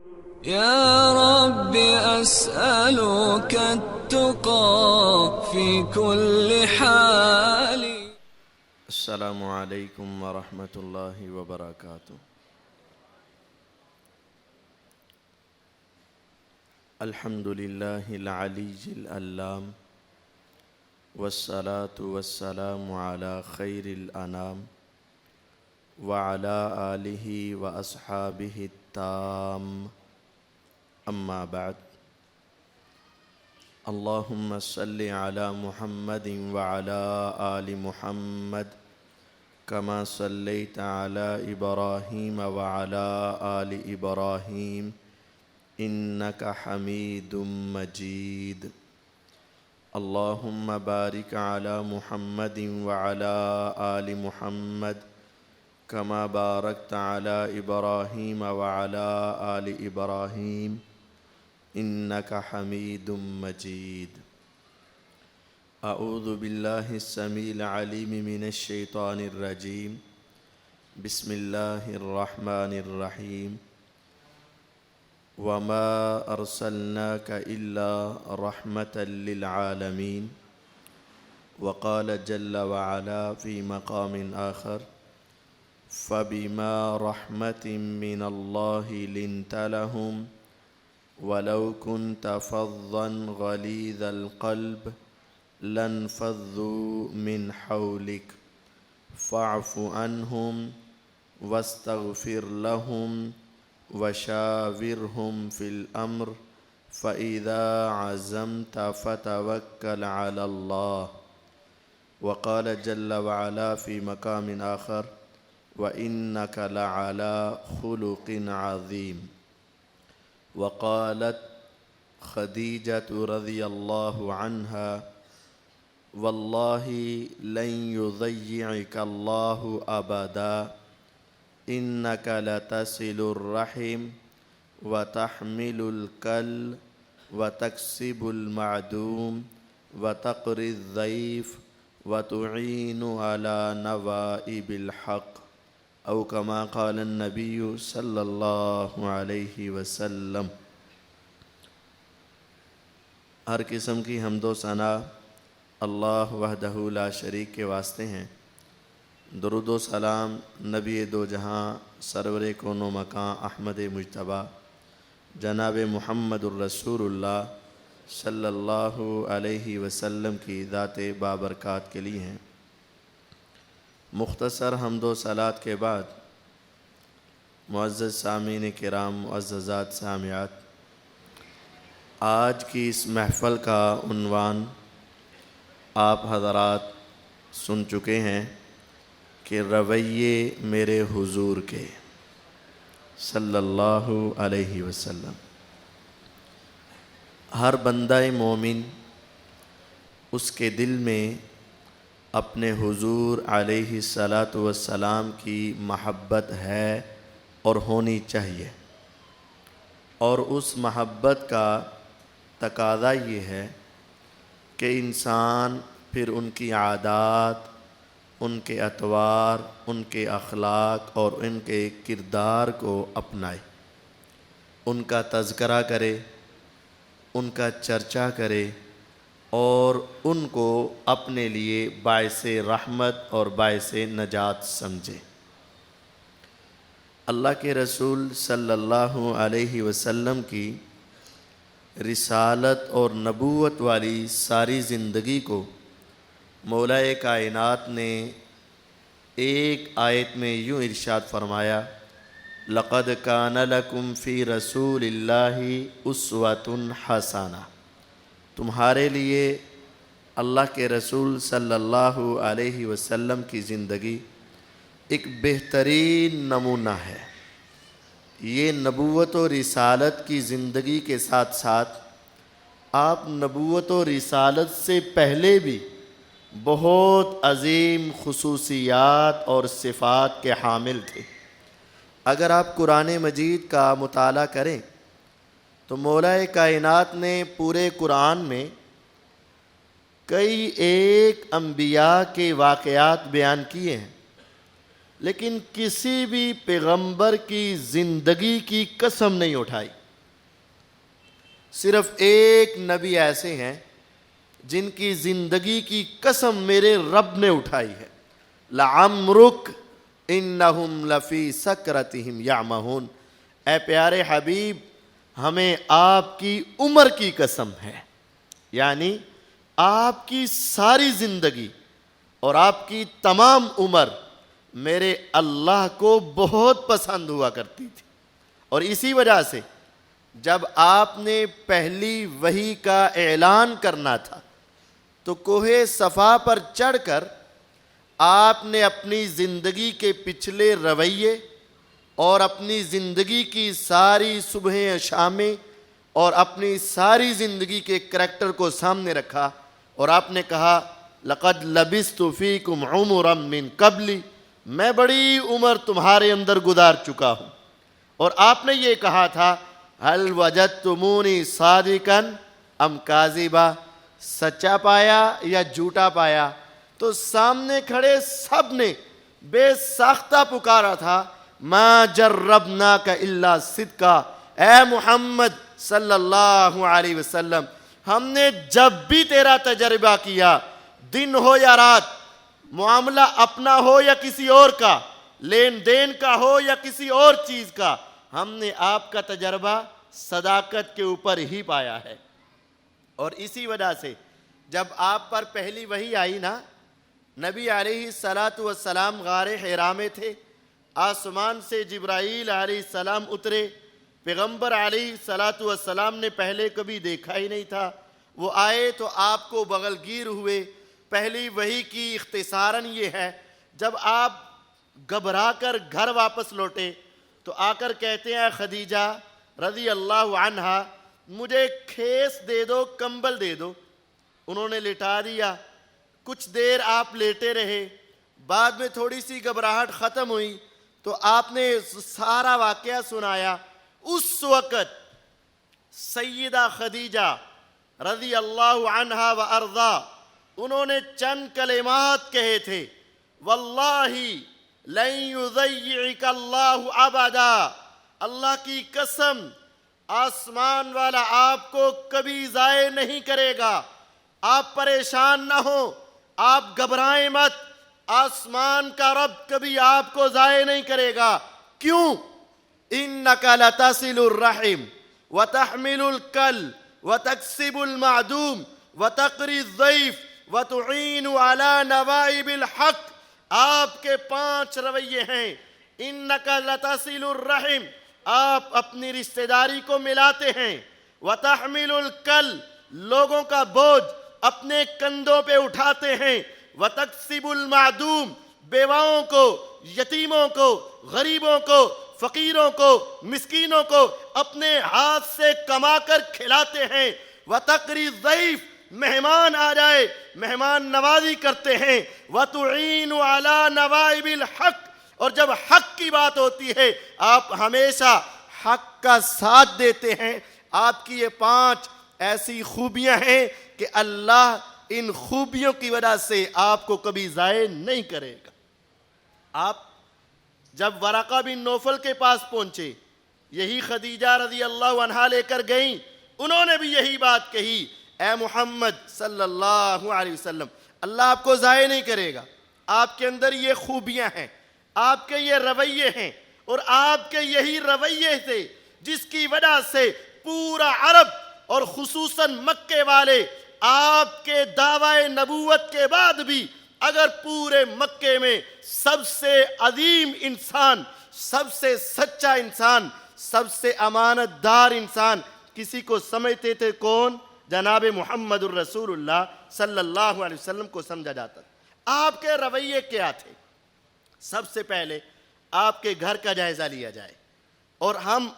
يا رب أسألك التقى في كل حال. السلام علیکم ورحمۃ اللہ وبرکاتہ۔ الحمد للہ العلی العلام والصلاة والسلام علی خیر الانام وعلی آلہ واصحابہ التام، اما بعد۔ اللہم صلی علی محمد وعلی آل محمد کما صلیت علی ابراہیم وعلی آل ابراہیم انک حمید مجید۔ اللہم بارک علی محمد وعلی آل محمد کما بارکت علی ابراہیم وعلی آل ابراہیم انک حمید مجید۔ اعوذ باللہ السمیع العلیم من الشیطان الرجیم، بسم اللہ الرحمن الرحیم۔ وما ارسلناک الا رحمة للعالمین۔ وقال جل وعلا فی مقام آخر، فبما رحمة من اللہ لنت لهم ولو كنت فظا غلیظ القلب لانفضوا من حولك فاعف عنهم واستغفر لهم وشاورهم في الأمر فإذا عزمت فتوكل على الله۔ وقال جل وعلا في مقام آخر، وإنك لعلى خلق عظيم۔ وقالت خدیجة رضی اللہ عنہا، واللہ لن يضيعك الله أبدا إنك لتصل الرحم وتحمل الكل وتكسب المعدوم وتقري الضيف وتعين على نوائب الحق، او كما قال النبی صلی اللہ علیہ وسلم۔ ہر قسم کی حمد و ثنا اللہ وحدہ لا شریک کے واسطے ہیں۔ درود و سلام نبی دو جہاں سرور کون و مکان احمد مجتبیٰ جناب محمد الرسول اللہ صلی اللہ علیہ وسلم کی ذات بابرکات کے لیے ہیں۔ مختصر حمد و صلات کے بعد معزز سامعین کرام، معززات سامعات، آج کی اس محفل کا عنوان آپ حضرات سن چکے ہیں کہ رویے میرے حضور کے صلی اللہ علیہ وسلم۔ ہر بندہ مومن اس کے دل میں اپنے حضور علیہ الصلاۃ والسلام کی محبت ہے اور ہونی چاہیے، اور اس محبت کا تقاضا یہ ہے کہ انسان پھر ان کی عادات، ان کے اطوار، ان کے اخلاق اور ان کے کردار کو اپنائے، ان کا تذکرہ کرے، ان کا چرچا کرے اور ان کو اپنے لیے باعث رحمت اور باعث نجات سمجھے۔ اللہ کے رسول صلی اللہ علیہ وسلم کی رسالت اور نبوت والی ساری زندگی کو مولا کائنات نے ایک آیت میں یوں ارشاد فرمایا، لقد کان لکم فی رسول اللہ اسوۃ حسنہ۔ تمہارے لیے اللہ کے رسول صلی اللہ علیہ وسلم کی زندگی ایک بہترین نمونہ ہے۔ یہ نبوت و رسالت کی زندگی کے ساتھ ساتھ آپ نبوت و رسالت سے پہلے بھی بہت عظیم خصوصیات اور صفات کے حامل تھے۔ اگر آپ قرآن مجید کا مطالعہ کریں تو مولا کائنات نے پورے قرآن میں کئی ایک انبیاء کے واقعات بیان کیے ہیں لیکن کسی بھی پیغمبر کی زندگی کی قسم نہیں اٹھائی. صرف ایک نبی ایسے ہیں جن کی زندگی کی قسم میرے رب نے اٹھائی ہے. لعمرک انہم لفی سکرتہم یعمہون. اے پیارے حبیب ہمیں آپ کی عمر کی قسم ہے، یعنی آپ کی ساری زندگی اور آپ کی تمام عمر میرے اللہ کو بہت پسند ہوا کرتی تھی. اور اسی وجہ سے جب آپ نے پہلی وحی کا اعلان کرنا تھا تو کوہ صفا پر چڑھ کر آپ نے اپنی زندگی کے پچھلے رویے اور اپنی زندگی کی ساری صبحیں شامیں اور اپنی ساری زندگی کے کریکٹر کو سامنے رکھا اور آپ نے کہا لقد لبثت فیکم عمرا من قبلی، میں بڑی عمر تمہارے اندر گزار چکا ہوں. اور آپ نے یہ کہا تھا هل وجدتمونی صادقا ام کاذبا، سچا پایا یا جھوٹا پایا؟ تو سامنے کھڑے سب نے بے ساختہ پکارا تھا ما جربناک الا صدقا. اے محمد صلی اللہ علیہ وسلم، ہم نے جب بھی تیرا تجربہ کیا، دن ہو یا رات، معاملہ اپنا ہو یا کسی اور کا، لین دین کا ہو یا کسی اور چیز کا، ہم نے آپ کا تجربہ صداقت کے اوپر ہی پایا ہے. اور اسی وجہ سے جب آپ پر پہلی وحی آئی نا، نبی علیہ السلام غار حرا میں تھے، آسمان سے جبرائیل علیہ السلام اترے. پیغمبر علیہ السلام نے پہلے کبھی دیکھا ہی نہیں تھا. وہ آئے تو آپ کو بغل گیر ہوئے. پہلی وحی کی اختصاراً یہ ہے، جب آپ گھبرا کر گھر واپس لوٹے تو آ کر کہتے ہیں خدیجہ رضی اللہ عنہا مجھے کھیس دے دو، کمبل دے دو. انہوں نے لٹا دیا. کچھ دیر آپ لیٹے رہے. بعد میں تھوڑی سی گھبراہٹ ختم ہوئی تو آپ نے سارا واقعہ سنایا. اس وقت سیدہ خدیجہ رضی اللہ عنہا و ارضا انہوں نے چند کلمات کہے تھے، واللہ لن یضیعک اللہ ابدا، اللہ کی قسم آسمان والا آپ کو کبھی ضائع نہیں کرے گا. آپ پریشان نہ ہو، آپ گھبرائیں مت، آسمان کا رب کبھی آپ کو ضائع نہیں کرے گا. کیوں؟ انک لتصل الرحم وتحمل الکل وتکسب المعدوم وتقری الضیف وتعین علی نوائب الحق. آپ کے 5 رویے ہیں. انک لتصل الرحم، آپ اپنی رشتہ داری کو ملاتے ہیں. وتحمل الکل، لوگوں کا بوجھ اپنے کندھوں پہ اٹھاتے ہیں. وتکسب المعدوم، بیواؤں کو، یتیموں کو، غریبوں کو، فقیروں کو، مسکینوں کو اپنے ہاتھ سے کما کر کھلاتے ہیں. وتقری الضیف، مہمان آ جائے مہمان نوازی کرتے ہیں. وتعین علی نوائب الحق، اور جب حق کی بات ہوتی ہے آپ ہمیشہ حق کا ساتھ دیتے ہیں. آپ کی یہ 5 ایسی خوبیاں ہیں کہ اللہ ان خوبیوں کی وجہ سے آپ کو کبھی ضائع نہیں کرے گا. آپ جب ورقہ بن نوفل کے پاس پہنچے، یہی خدیجہ رضی اللہ عنہا لے کر گئیں. انہوں نے بھی یہی بات کہی، اے محمد صلی اللہ علیہ وسلم اللہ آپ کو ضائع نہیں کرے گا. آپ کے اندر یہ خوبیاں ہیں، آپ کے یہ رویے ہیں، اور آپ کے یہی رویے تھے جس کی وجہ سے پورا عرب اور خصوصاً مکے والے آپ کے دعوی نبوت کے بعد بھی اگر پورے مکے میں سب سے عظیم انسان، سب سے سچا انسان، سب سے امانت دار انسان کسی کو سمجھتے تھے کون؟ جناب محمد الرسول اللہ صلی اللہ علیہ وسلم کو سمجھا جاتا. آپ کے رویے کیا تھے؟ سب سے پہلے آپ کے گھر کا جائزہ لیا جائے اور ہم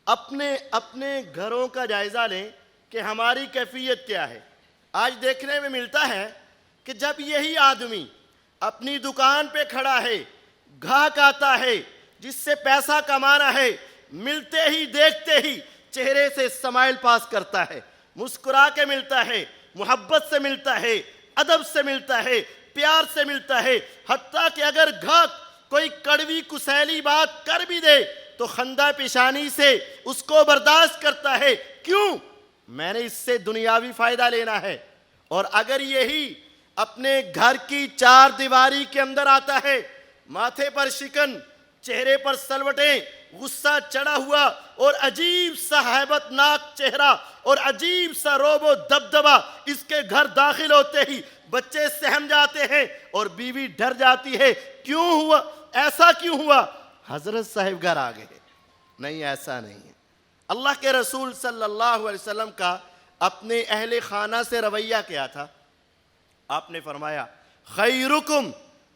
اپنے گھروں کا جائزہ لیں کہ ہماری کیفیت کیا ہے. آج دیکھنے میں ملتا ہے کہ جب یہی آدمی اپنی دکان پہ کھڑا ہے، گاہک آتا ہے جس سے پیسہ کمانا ہے، ملتے ہی دیکھتے ہی چہرے سے اسمائل پاس کرتا ہے، مسکرا کے ملتا ہے، محبت سے ملتا ہے، ادب سے ملتا ہے، پیار سے ملتا ہے. حتیٰ کہ اگر گاہک کوئی کڑوی کسیلی بات کر بھی دے تو خندہ پیشانی سے اس کو برداشت کرتا ہے. کیوں؟ میں نے اس سے دنیاوی فائدہ لینا ہے. اور اگر یہی اپنے گھر کی چار دیواری کے اندر آتا ہے، ماتھے پر شکن، چہرے پر سلوٹیں، غصہ چڑھا ہوا اور عجیب سا ہیبت ناک چہرہ اور عجیب سا روب و دبدبہ، اس کے گھر داخل ہوتے ہی بچے سہم جاتے ہیں اور بیوی ڈر جاتی ہے. کیوں ہوا؟ ایسا کیوں ہوا؟ حضرت صاحب گھر آ گئے. نہیں، ایسا نہیں ہے. اللہ کے رسول صلی اللہ علیہ وسلم کا اپنے اہل خانہ سے رویہ کیا تھا؟ آپ نے فرمایا خیرکم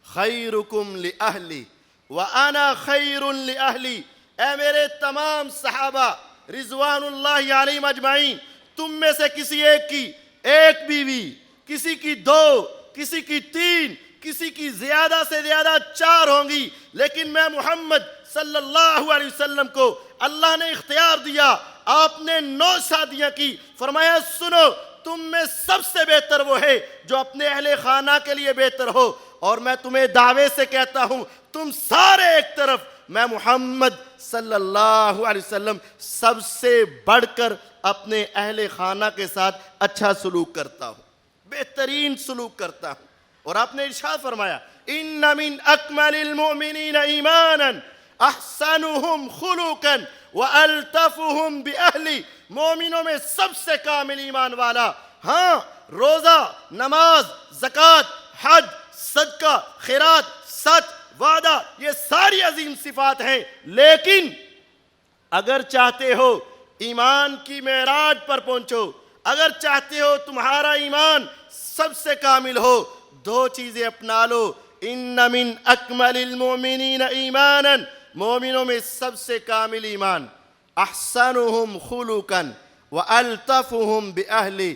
خیرکم لأہلی وَأَنَا خَيْرٌ لِأَهْلِي. اے میرے تمام صحابہ رضوان اللہ علیہم اجمعین، تم میں سے کسی ایک کی ایک بیوی، کسی کی دو، کسی کی تین، کسی کی زیادہ سے زیادہ چار ہوں گی، لیکن میں محمد صلی اللہ علیہ وسلم کو اللہ نے اختیار دیا. آپ نے 9 شادیاں کی. فرمایا سنو، تم میں سب سے بہتر وہ ہے جو اپنے اہل خانہ کے لیے بہتر ہو. اور میں تمہیں دعوے سے کہتا ہوں، تم سارے ایک طرف، میں محمد صلی اللہ علیہ وسلم سب سے بڑھ کر اپنے اہل خانہ کے ساتھ اچھا سلوک کرتا ہوں، بہترین سلوک کرتا ہوں. اور آپ نے ارشاد فرمایا ان من اکمل المؤمنین ایمانا احسنهم خلقا والطفهم باہلی. مومنوں میں سب سے کامل ایمان والا، ہاں، روزہ، نماز، زکوٰۃ، حج، صدقہ، خیرات، سچ، وعدہ، یہ ساری عظیم صفات ہیں. لیکن اگر چاہتے ہو ایمان کی معراج پر پہنچو، اگر چاہتے ہو تمہارا ایمان سب سے کامل ہو، 2 چیزیں اپنا لو. ان من اکمل المؤمنین ایمانا، مومنوں میں سب سے کامل ایمان، احسنهم خلقا والطفهم باہلی.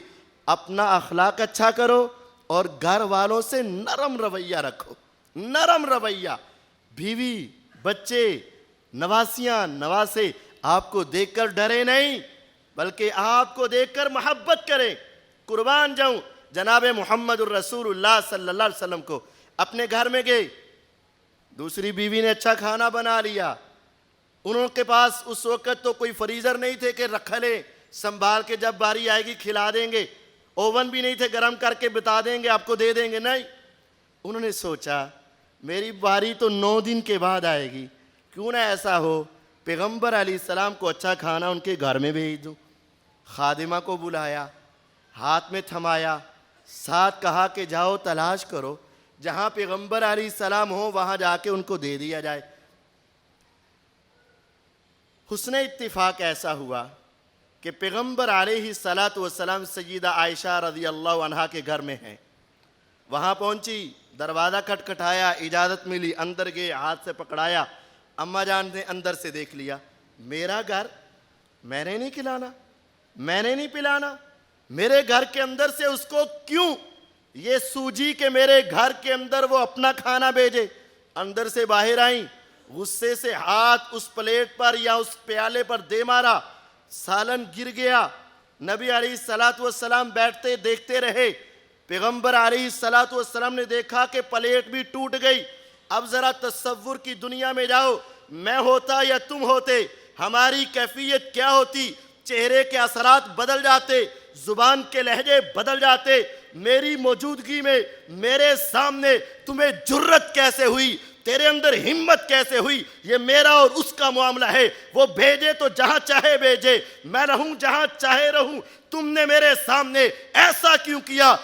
اپنا اخلاق اچھا کرو اور گھر والوں سے نرم رویہ رکھو. نرم رویہ. بیوی، بچے، نواسیاں، نواسے آپ کو دیکھ کر ڈرے نہیں، بلکہ آپ کو دیکھ کر محبت کریں. قربان جاؤں، جناب محمد الرسول اللہ صلی اللہ علیہ وسلم کو اپنے گھر میں گئے، دوسری بیوی نے اچھا کھانا بنا لیا. انہوں کے پاس اس وقت تو کوئی فریزر نہیں تھے کہ رکھ لیں، سنبھال کے جب باری آئے گی کھلا دیں گے. اوون بھی نہیں تھے گرم کر کے بتا دیں گے آپ کو دے دیں گے. نہیں، انہوں نے سوچا میری باری تو 9 دن کے بعد آئے گی، کیوں نہ ایسا ہو پیغمبر علیہ السلام کو اچھا کھانا ان کے گھر میں بھیج دوں. خادمہ کو بلایا، ہاتھ میں تھمایا، ساتھ کہا کہ جاؤ تلاش کرو، جہاں پیغمبر علیہ السلام ہو وہاں جا کے ان کو دے دیا جائے. حسن اتفاق ایسا ہوا کہ پیغمبر علیہ السلام سیدہ عائشہ رضی اللہ عنہا کے گھر میں ہیں. وہاں پہنچی، دروازہ کھٹکھٹایا، اجازت ملی، اندر گئے، ہاتھ سے پکڑایا. اماں جان نے اندر سے دیکھ لیا، میرا گھر، میں نے نہیں کھلانا، میں نے نہیں پلانا، میرے گھر کے اندر سے اس کو کیوں یہ سوجی کہ میرے گھر کے اندر وہ اپنا کھانا بھیجے. اندر سے باہر آئیں، غصے سے ہاتھ اس پلیٹ پر یا اس پیالے پر دے مارا، سالن گر گیا. نبی علیہ السلام بیٹھتے دیکھتے رہے. پیغمبر علیہ السلام نے دیکھا کہ پلیٹ بھی ٹوٹ گئی. اب ذرا تصور کی دنیا میں جاؤ، میں ہوتا یا تم ہوتے، ہماری کیفیت کیا ہوتی؟ چہرے کے اثرات بدل جاتے، زبان کے لہجے بدل جاتے. میری موجودگی میں میرے سامنے تمہیں جرت کیسے ہوئی؟ تیرے اندر ہمت کیسے ہوئی؟ یہ میرا اور اس کا معاملہ ہے. وہ بھیجے تو جہاں چاہے بھیجے، میں رہوں جہاں چاہے رہوں. تم نے میرے سامنے ایسا کیوں کیا؟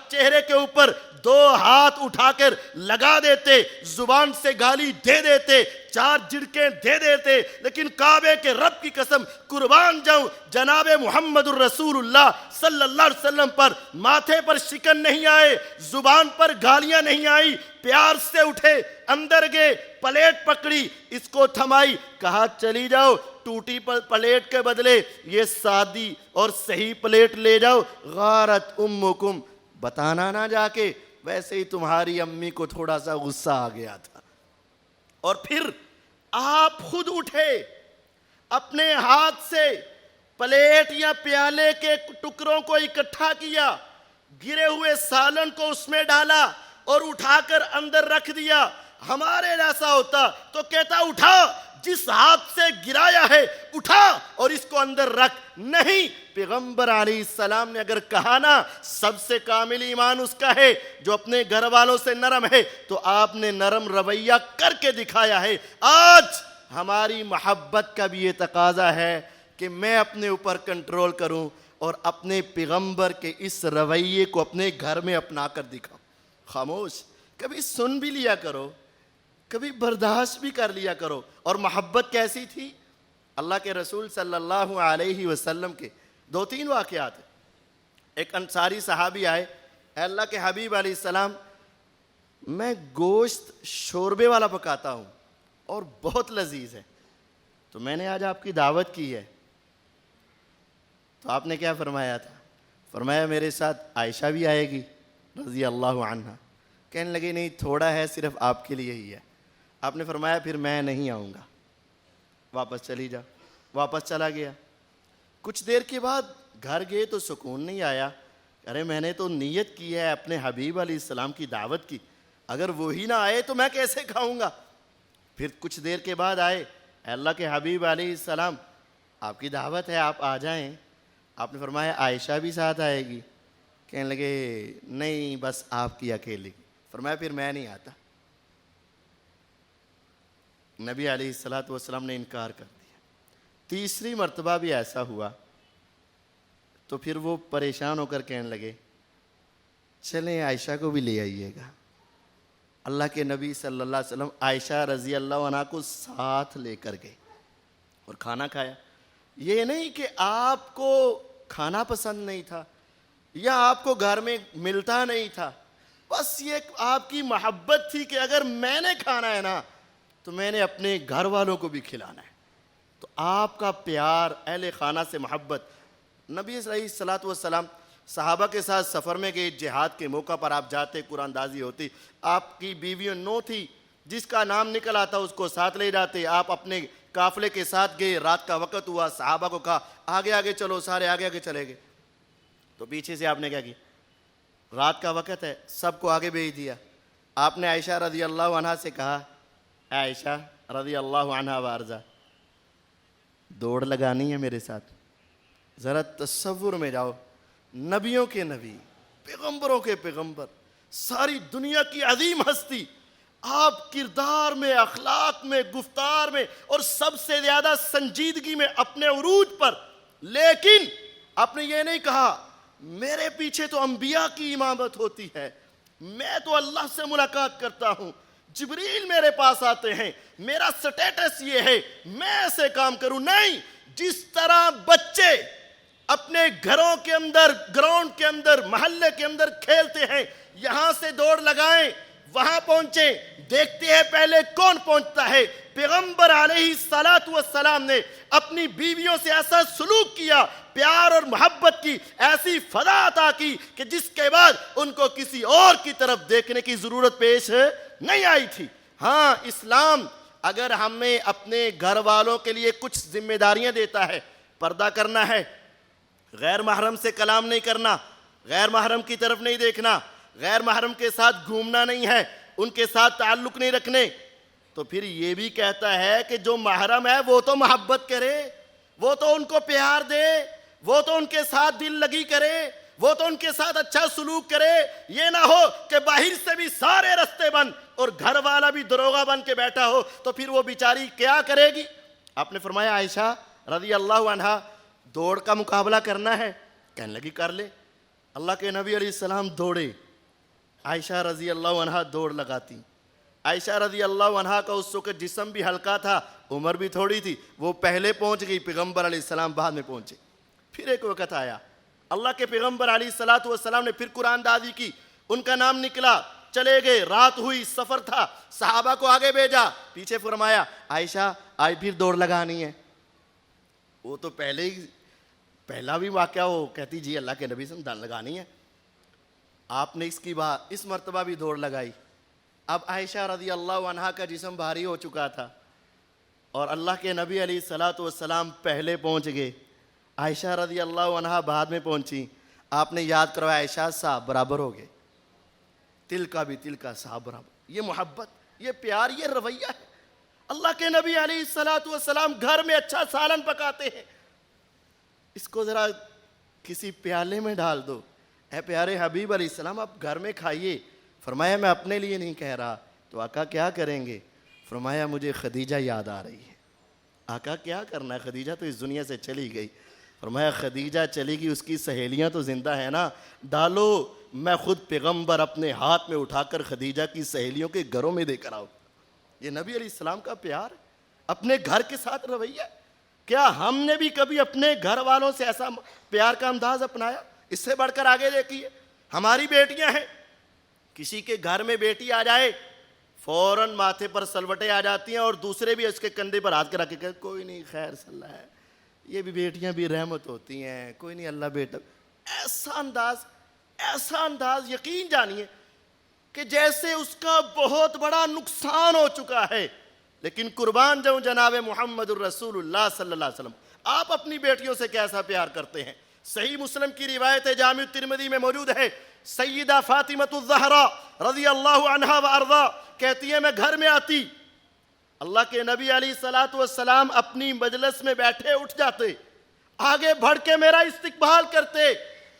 چہرے کے اوپر 2 ہاتھ اٹھا کر لگا دیتے، زبان سے گالی دے دیتے، 4 جھڑکیں دے دیتے، لیکن کعبے کے رب کی قسم قربان جاؤں، جناب محمد الرسول اللہ صلی اللہ علیہ وسلم پر ماتھے پر شکن نہیں آئے، زبان پر گالیاں نہیں آئی. پیار سے اٹھے، اندر گئے، پلیٹ پکڑی، اس کو تھمائی، کہا چلی جاؤ، ٹوٹی پلیٹ کے بدلے یہ سادی اور صحیح پلیٹ لے جاؤ. غارت امکم، بتانا نہ جا کے، ویسے ہی تمہاری امی کو تھوڑا سا غصہ آ گیا تھا. اور پھر آپ خود اٹھے، اپنے ہاتھ سے پلیٹ یا پیالے کے ٹکڑوں کو اکٹھا کیا، گرے ہوئے سالن کو اس میں ڈالا اور اٹھا کر اندر رکھ دیا. ہمارے جیسا ہوتا تو کہتا اٹھا، جس ہاتھ سے گرایا ہے اٹھا اور اس کو اندر رکھ. نہیں، پیغمبر علیہ السلام نے اگر کہا نا سب سے کامل ایمان اس کا ہے جو اپنے گھر والوں سے نرم ہے، تو آپ نے نرم رویہ کر کے دکھایا ہے. آج ہماری محبت کا بھی یہ تقاضا ہے کہ میں اپنے اوپر کنٹرول کروں اور اپنے پیغمبر کے اس رویے کو اپنے گھر میں اپنا کر دکھاؤں. خاموش، کبھی سن بھی لیا کرو، کبھی برداشت بھی کر لیا کرو. اور محبت کیسی تھی؟ اللہ کے رسول صلی اللہ علیہ وسلم کے 2-3 واقعات ہیں. ایک انصاری صحابی آئے، اے اللہ کے حبیب علیہ السلام، میں گوشت شوربے والا پکاتا ہوں اور بہت لذیذ ہے، تو میں نے آج آپ کی دعوت کی ہے. تو آپ نے کیا فرمایا تھا؟ فرمایا میرے ساتھ عائشہ بھی آئے گی رضی اللہ عنہا. کہنے لگے نہیں، تھوڑا ہے، صرف آپ کے لیے ہی ہے. آپ نے فرمایا پھر میں نہیں آؤں گا، واپس چلی جا. واپس چلا گیا. کچھ دیر کے بعد گھر گئے تو سکون نہیں آیا. ارے میں نے تو نیت کی ہے اپنے حبیب علیہ السلام کی دعوت کی، اگر وہی نہ آئے تو میں کیسے کھاؤں گا؟ پھر کچھ دیر کے بعد آئے، اے اللہ کے حبیب علیہ السلام، آپ کی دعوت ہے، آپ آ جائیں. آپ نے فرمایا عائشہ بھی ساتھ آئے گی؟ کہنے لگے نہیں، بس آپ کی اکیلی. فرمایا پھر میں نہیں آتا. نبی علیہ الصلوۃ والسلام نے انکار کر دیا. تیسری مرتبہ بھی ایسا ہوا تو پھر وہ پریشان ہو کر کہنے لگے چلیں عائشہ کو بھی لے آئیے گا. اللہ کے نبی صلی اللہ علیہ وسلم عائشہ رضی اللہ عنہا کو ساتھ لے کر گئے اور کھانا کھایا. یہ نہیں کہ آپ کو کھانا پسند نہیں تھا یا آپ کو گھر میں ملتا نہیں تھا، بس یہ آپ کی محبت تھی کہ اگر میں نے کھانا ہے نا تو میں نے اپنے گھر والوں کو بھی کھلانا ہے. تو آپ کا پیار، اہل خانہ سے محبت. نبی علیہ الصلوۃ والسلام صحابہ کے ساتھ سفر میں گئے، جہاد کے موقع پر آپ جاتے، قرآن دازی ہوتی، آپ کی بیویوں 9 تھی، جس کا نام نکل آتا اس کو ساتھ لے جاتے. آپ اپنے قافلے کے ساتھ گئے، رات کا وقت ہوا، صحابہ کو کہا آگے آگے چلو، سارے آگے آگے چلے گئے. تو پیچھے سے آپ نے کیا کی؟ رات کا وقت ہے، سب کو آگے بھیج دیا. آپ نے عائشہ رضی اللہ عنہا سے کہا عائشہ رضی اللہ عنہا وارضا، دوڑ لگانی ہے میرے ساتھ. ذرا تصور میں جاؤ، نبیوں کے نبی، پیغمبروں کے پیغمبر، ساری دنیا کی عظیم ہستی، آپ کردار میں، اخلاق میں، گفتار میں اور سب سے زیادہ سنجیدگی میں اپنے عروج پر. لیکن آپ نے یہ نہیں کہا میرے پیچھے تو انبیاء کی امامت ہوتی ہے، میں تو اللہ سے ملاقات کرتا ہوں، جبریل میرے پاس آتے ہیں، میرا سٹیٹس یہ ہے، میں ایسے کام کروں. نہیں، جس طرح بچے اپنے گھروں کے اندر، گراؤنڈ کے اندر، محلے کے اندر کھیلتے ہیں، یہاں سے دوڑ لگائیں وہاں پہنچے، دیکھتے ہیں پہلے کون پہنچتا ہے. پیغمبر علیہ الصلوۃ والسلام نے اپنی بیویوں سے ایسا سلوک کیا، پیار اور محبت کی ایسی فضا عطا کی کہ جس کے بعد ان کو کسی اور کی طرف دیکھنے کی ضرورت پیش نہیں آئی تھی. ہاں، اسلام اگر ہمیں اپنے گھر والوں کے لیے کچھ ذمہ داریاں دیتا ہے، پردہ کرنا ہے، غیر محرم سے کلام نہیں کرنا، غیر محرم کی طرف نہیں دیکھنا، غیر محرم کے ساتھ گھومنا نہیں ہے، ان کے ساتھ تعلق نہیں رکھنے، تو پھر یہ بھی کہتا ہے کہ جو محرم ہے وہ تو محبت کرے، وہ تو ان کو پیار دے، وہ تو ان کے ساتھ دل لگی کرے، وہ تو ان کے ساتھ اچھا سلوک کرے. یہ نہ ہو کہ باہر سے بھی سارے رستے بند اور گھر والا بھی دروغہ بن کے بیٹھا ہو، تو پھر وہ بیچاری کیا کرے گی؟ آپ نے فرمایا عائشہ رضی اللہ عنہا، دوڑ کا مقابلہ کرنا ہے؟ کہنے لگی کر لے. اللہ کے نبی علیہ السلام دوڑے، عائشہ رضی اللہ عنہا دوڑ لگاتی. عائشہ رضی اللہ عنہا کا اس وقت جسم بھی ہلکا تھا، عمر بھی تھوڑی تھی، وہ پہلے پہنچ گئی، پیغمبر علیہ السلام بعد میں پہنچے. پھر ایک وقت آیا، اللہ کے پیغمبر علیہ الصلوۃ والسلام نے پھر قرآن دازی کی، ان کا نام نکلا، چلے گئے، رات ہوئی، سفر تھا، صحابہ کو آگے بھیجا، پیچھے فرمایا عائشہ آج پھر دوڑ لگانی ہے. وہ تو پہلا بھی واقعہ وہ کہتی جی اللہ کے نبی سے دوڑ لگانی ہے. آپ نے اس مرتبہ بھی دوڑ لگائی. اب عائشہ رضی اللہ عنہا کا جسم بھاری ہو چکا تھا اور اللہ کے نبی علیہ الصلوۃ والسلام پہلے پہنچ گئے، عائشہ رضی اللہ عنہا بعد میں پہنچی. آپ نے یاد کروایا عائشہ صاحب برابر ہو گئے، تل کا بھی تل کا صاحب برابر. یہ محبت یہ پیار، یہ رویہ ہے۔ اللہ کے نبی علیہ الصلوۃ والسلام گھر میں اچھا سالن پکاتے ہیں، اس کو ذرا کسی پیالے میں ڈال دو، اے پیارے حبیب علیہ السلام آپ گھر میں کھائیے۔ فرمایا میں اپنے لیے نہیں کہہ رہا۔ تو آقا کیا کریں گے؟ فرمایا مجھے خدیجہ یاد آ رہی ہے۔ آقا کیا کرنا ہے؟ خدیجہ تو اس دنیا سے چلی گئی۔ فرمایا خدیجہ چلی گئی، اس کی سہیلیاں تو زندہ ہیں نا، ڈالو میں خود پیغمبر اپنے ہاتھ میں اٹھا کر خدیجہ کی سہیلیوں کے گھروں میں دے کر آؤں۔ یہ نبی علیہ السلام کا پیار، اپنے گھر کے ساتھ رویہ۔ کیا ہم نے بھی کبھی اپنے گھر والوں سے ایسا پیار کا انداز اپنایا؟ اس سے بڑھ کر آگے دیکھیے، ہماری بیٹیاں ہیں، کسی کے گھر میں بیٹی آ جائے فوراً ماتھے پر سلوٹیں آ جاتی ہیں اور دوسرے بھی اس کے کندھے پر ہاتھ کرا کے کہتے کوئی نہیں، خیر صلی اللہ ہے، یہ بھی بیٹیاں بھی رحمت ہوتی ہیں، کوئی نہیں اللہ بیٹا۔ ایسا انداز یقین جانیے کہ جیسے اس کا بہت بڑا نقصان ہو چکا ہے۔ لیکن قربان جاؤں جناب محمد الرسول اللہ صلی اللہ علیہ وسلم، آپ اپنی بیٹیوں سے کیسا پیار کرتے ہیں۔ صحیح مسلم کی روایت ہے، جامع ترمذی میں موجود ہے، سیدہ فاطمہ الزہرا رضی اللہ عنہا وارضا کہتی ہے میں گھر میں آتی، اللہ کے نبی علیہ الصلوۃ والسلام اپنی مجلس میں بیٹھے اٹھ جاتے، آگے بڑھ کے میرا استقبال کرتے،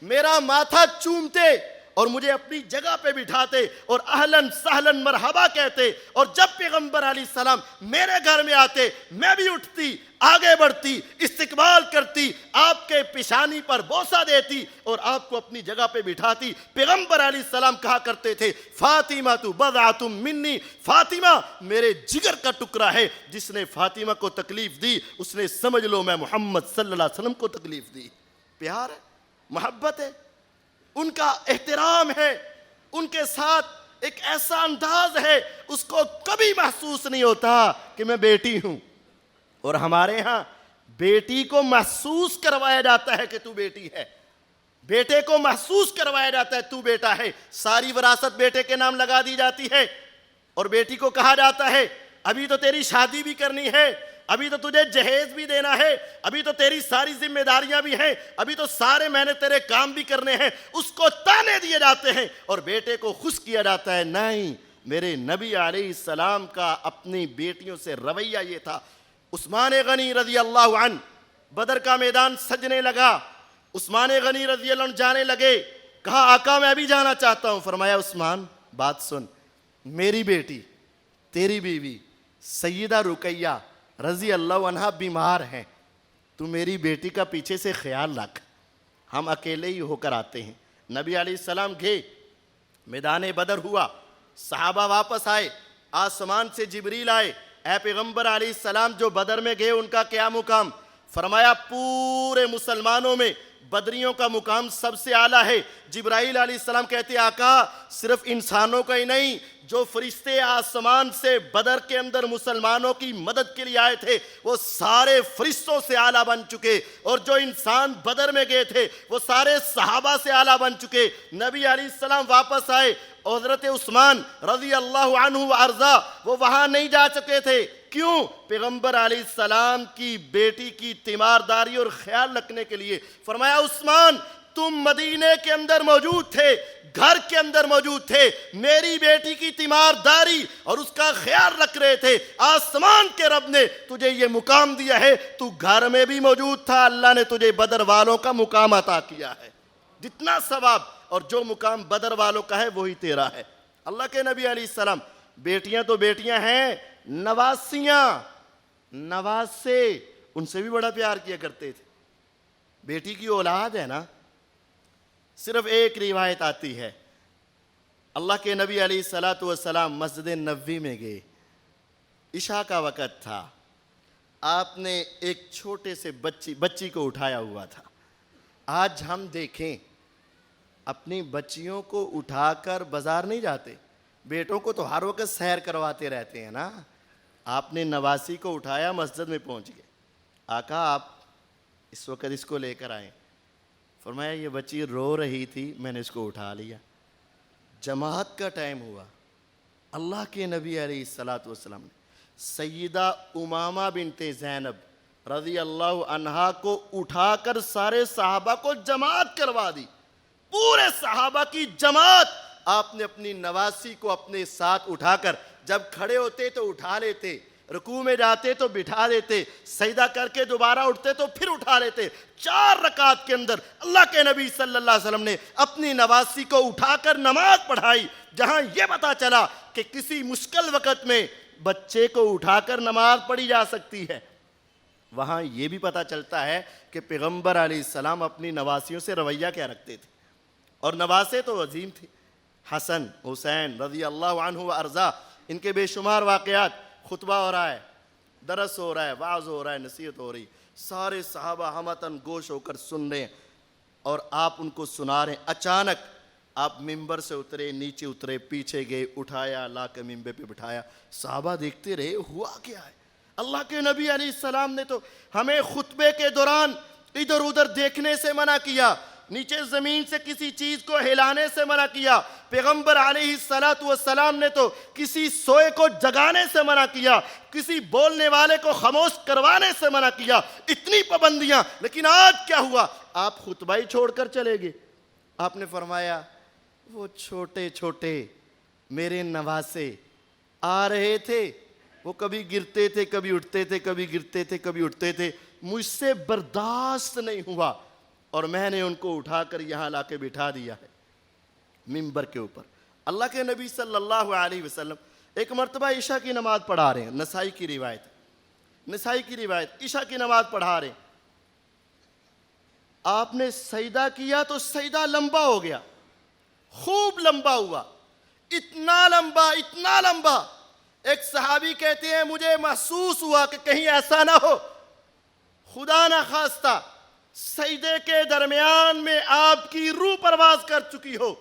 میرا ماتھا چومتے اور مجھے اپنی جگہ پہ بٹھاتے اور اہلاً سہلاً مرحبا کہتے۔ اور جب پیغمبر علیہ السلام میرے گھر میں آتے، میں بھی اٹھتی، آگے بڑھتی، استقبال کرتی، آپ کے پیشانی پر بوسہ دیتی اور آپ کو اپنی جگہ پہ بٹھاتی۔ پیغمبر علیہ السلام کہا کرتے تھے فاطمہ تو بضعۃ منی، فاطمہ میرے جگر کا ٹکڑا ہے، جس نے فاطمہ کو تکلیف دی اس نے سمجھ لو میں محمد صلی اللہ علیہ وسلم کو تکلیف دی۔ پیار ہے، محبت ہے، ان کا احترام ہے، ان کے ساتھ ایک ایسا انداز ہے، اس کو کبھی محسوس نہیں ہوتا کہ میں بیٹی ہوں۔ اور ہمارے ہاں بیٹی کو محسوس کروایا جاتا ہے کہ تو بیٹی ہے، بیٹے کو محسوس کروایا جاتا ہے تو بیٹا ہے، ساری وراثت بیٹے کے نام لگا دی جاتی ہے اور بیٹی کو کہا جاتا ہے ابھی تو تیری شادی بھی کرنی ہے، ابھی تو تجھے جہیز بھی دینا ہے، ابھی تو تیری ساری ذمہ داریاں بھی ہیں، ابھی تو سارے میں نے تیرے کام بھی کرنے ہیں۔ اس کو تانے دیے جاتے ہیں اور بیٹے کو خوش کیا جاتا ہے۔ نہیں، میرے نبی علیہ السلام کا اپنی بیٹیوں سے رویہ یہ تھا۔ عثمان غنی رضی اللہ عنہ بدر کا میدان سجنے لگا، عثمان غنی رضی اللہ عنہ جانے لگے، کہا آقا میں بھی جانا چاہتا ہوں۔ فرمایا عثمان بات سن، میری بیٹی تیری بیوی سیدہ رقیہ رضی اللہ عنہ بیمار ہیں، تو میری بیٹی کا پیچھے سے خیال رکھ، ہم اکیلے ہی ہو کر آتے ہیں۔ نبی علیہ السلام گئے، میدان بدر ہوا، صحابہ واپس آئے، آسمان سے جبریل آئے، اے پیغمبر علیہ السلام جو بدر میں گئے ان کا کیا مقام؟ فرمایا پورے مسلمانوں میں بدریوں کا مقام سب سے اعلیٰ ہے۔ جبرائیل علیہ السلام کہتے آقا صرف انسانوں کا ہی نہیں، جو فرشتے آسمان سے بدر کے اندر مسلمانوں کی مدد کے لیے آئے تھے وہ سارے فرشتوں سے اعلیٰ بن چکے، اور جو انسان بدر میں گئے تھے وہ سارے صحابہ سے اعلیٰ بن چکے۔ نبی علیہ السلام واپس آئے، حضرت عثمان رضی اللہ عنہ وارضا وہ وہاں نہیں جا چکے تھے، کیوں؟ پیغمبر علیہ السلام کی بیٹی کی تیمارداری اور خیال رکھنے کے لیے۔ فرمایا عثمان تم مدینے کے اندر موجود تھے، گھر کے اندر موجود تھے، میری بیٹی کی تیمارداری اور اس کا خیال رکھ رہے تھے، آسمان کے رب نے تجھے یہ مقام دیا ہے، تو گھر میں بھی موجود تھا، اللہ نے تجھے بدر والوں کا مقام عطا کیا ہے۔ جتنا ثواب اور جو مقام بدر والوں کا ہے وہی تیرا ہے۔ اللہ کے نبی علیہ السلام بیٹیاں تو بیٹیاں ہیں، نواسیاں نواسے ان سے بھی بڑا پیار کیا کرتے تھے۔ بیٹی کی اولاد ہے نا، صرف ایک روایت آتی ہے، اللہ کے نبی علیہ الصلوۃ والسلام مسجد نبوی میں گئے، عشاء کا وقت تھا، آپ نے ایک چھوٹے سے بچی کو اٹھایا ہوا تھا۔ آج ہم دیکھیں اپنی بچیوں کو اٹھا کر بازار نہیں جاتے، بیٹوں کو تو ہر وقت سیر کرواتے رہتے ہیں نا، آپ نے نواسی کو اٹھایا، مسجد میں پہنچ گئے، آقا آپ اس وقت اس کو لے کر آئیں۔ فرمایا یہ بچی رو رہی تھی، میں نے اس کو اٹھا لیا۔ جماعت کا ٹائم ہوا، اللہ کے نبی علیہ الصلوۃ والسلام نے سیدہ امامہ بنت زینب رضی اللہ عنہا کو اٹھا کر سارے صحابہ کو جماعت کروا دی، پورے صحابہ کی جماعت آپ نے اپنی نواسی کو اپنے ساتھ اٹھا کر جب کھڑے ہوتے تو اٹھا لیتے، رکوع میں جاتے تو بٹھا دیتے، سجدہ کر کے دوبارہ اٹھتے تو پھر اٹھا لیتے۔ 4 رکعت کے اندر اللہ کے نبی صلی اللہ علیہ وسلم نے اپنی نواسی کو اٹھا کر نماز پڑھائی، جہاں یہ پتا چلا کہ کسی مشکل وقت میں بچے کو اٹھا کر نماز پڑھی جا سکتی ہے، وہاں یہ بھی پتا چلتا ہے کہ پیغمبر علیہ السلام اپنی نواسیوں سے رویہ کیا رکھتے تھے، اور نواسے تو عظیم تھے۔ حسن، حسین رضی اللہ عنہ و ارضا، ان کے بے شمار واقعات، خطبہ ہو رہا ہے، درس ہو رہا ہے، وعظ ہو رہا ہے، نصیحت ہو رہی، سارے صحابہ ہمتن گوش ہو کر سن رہے ہیں اور آپ ان کو سنا رہے ہیں۔ اچانک آپ ممبر سے اترے، نیچے اترے، پیچھے گئے، اٹھایا، لا کے ممبر پہ بٹھایا، صحابہ دیکھتے رہے ہوا کیا ہے۔ اللہ کے نبی علیہ السلام نے تو ہمیں خطبے کے دوران ادھر ادھر دیکھنے سے منع کیا، نیچے زمین سے کسی چیز کو ہلانے سے منع کیا، پیغمبر علیہ السلام نے تو کسی سوئے کو جگانے سے منع کیا، کسی بولنے والے کو خاموش کروانے سے منع کیا، اتنی پابندیاں، لیکن آج کیا ہوا؟ آپ خطبہ ہی چھوڑ کر چلے گئے۔ آپ نے فرمایا وہ چھوٹے چھوٹے میرے نواسے آ رہے تھے، وہ کبھی گرتے تھے، کبھی اٹھتے تھے، کبھی گرتے تھے، کبھی اٹھتے تھے، مجھ سے برداشت نہیں ہوا اور میں نے ان کو اٹھا کر یہاں لا کے بٹھا دیا ہے ممبر کے اوپر۔ اللہ کے نبی صلی اللہ علیہ وسلم ایک مرتبہ عشاء کی نماز پڑھا رہے ہیں، نسائی کی روایت، عشاء کی نماز پڑھا رہے ہیں، آپ نے سجدہ کیا تو سجدہ لمبا ہو گیا، خوب لمبا ہوا، اتنا لمبا، ایک صحابی کہتے ہیں مجھے محسوس ہوا کہ کہیں ایسا نہ ہو، خدا نہ خواستہ سجدے کے درمیان میں آپ کی روح پرواز کر چکی ہو،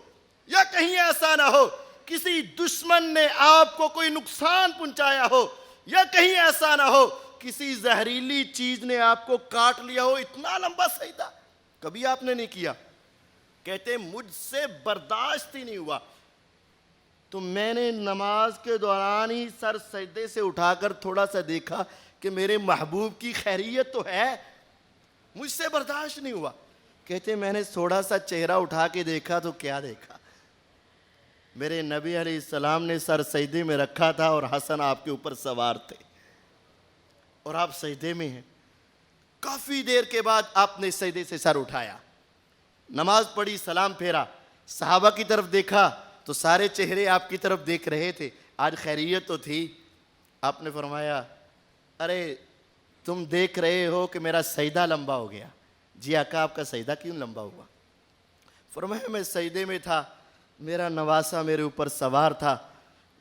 یا کہیں ایسا نہ ہو کسی دشمن نے آپ کو کوئی نقصان پہنچایا ہو، یا کہیں ایسا نہ ہو کسی زہریلی چیز نے آپ کو کاٹ لیا ہو۔ اتنا لمبا سجدہ کبھی آپ نے نہیں کیا۔ کہتے مجھ سے برداشت ہی نہیں ہوا، تو میں نے نماز کے دوران ہی سر سجدے سے اٹھا کر تھوڑا سا دیکھا کہ میرے محبوب کی خیریت تو ہے، مجھ سے برداشت نہیں ہوا۔ کہتے میں نے تھوڑا سا چہرہ اٹھا کے دیکھا تو کیا دیکھا؟ میرے نبی علیہ السلام نے سر سجدے میں رکھا تھا اور حسن آپ کے اوپر سوار تھے اور آپ سجدے میں ہیں۔ کافی دیر کے بعد آپ نے سجدے سے سر اٹھایا، نماز پڑھی، سلام پھیرا، صحابہ کی طرف دیکھا تو سارے چہرے آپ کی طرف دیکھ رہے تھے، آج خیریت تو تھی۔ آپ نے فرمایا ارے تم دیکھ رہے ہو کہ میرا سجدہ لمبا ہو گیا۔ جی آقا آپ کا سجدہ کیوں لمبا ہوا؟ فرمایا میں سجدے میں تھا، میرا نواسا میرے اوپر سوار تھا،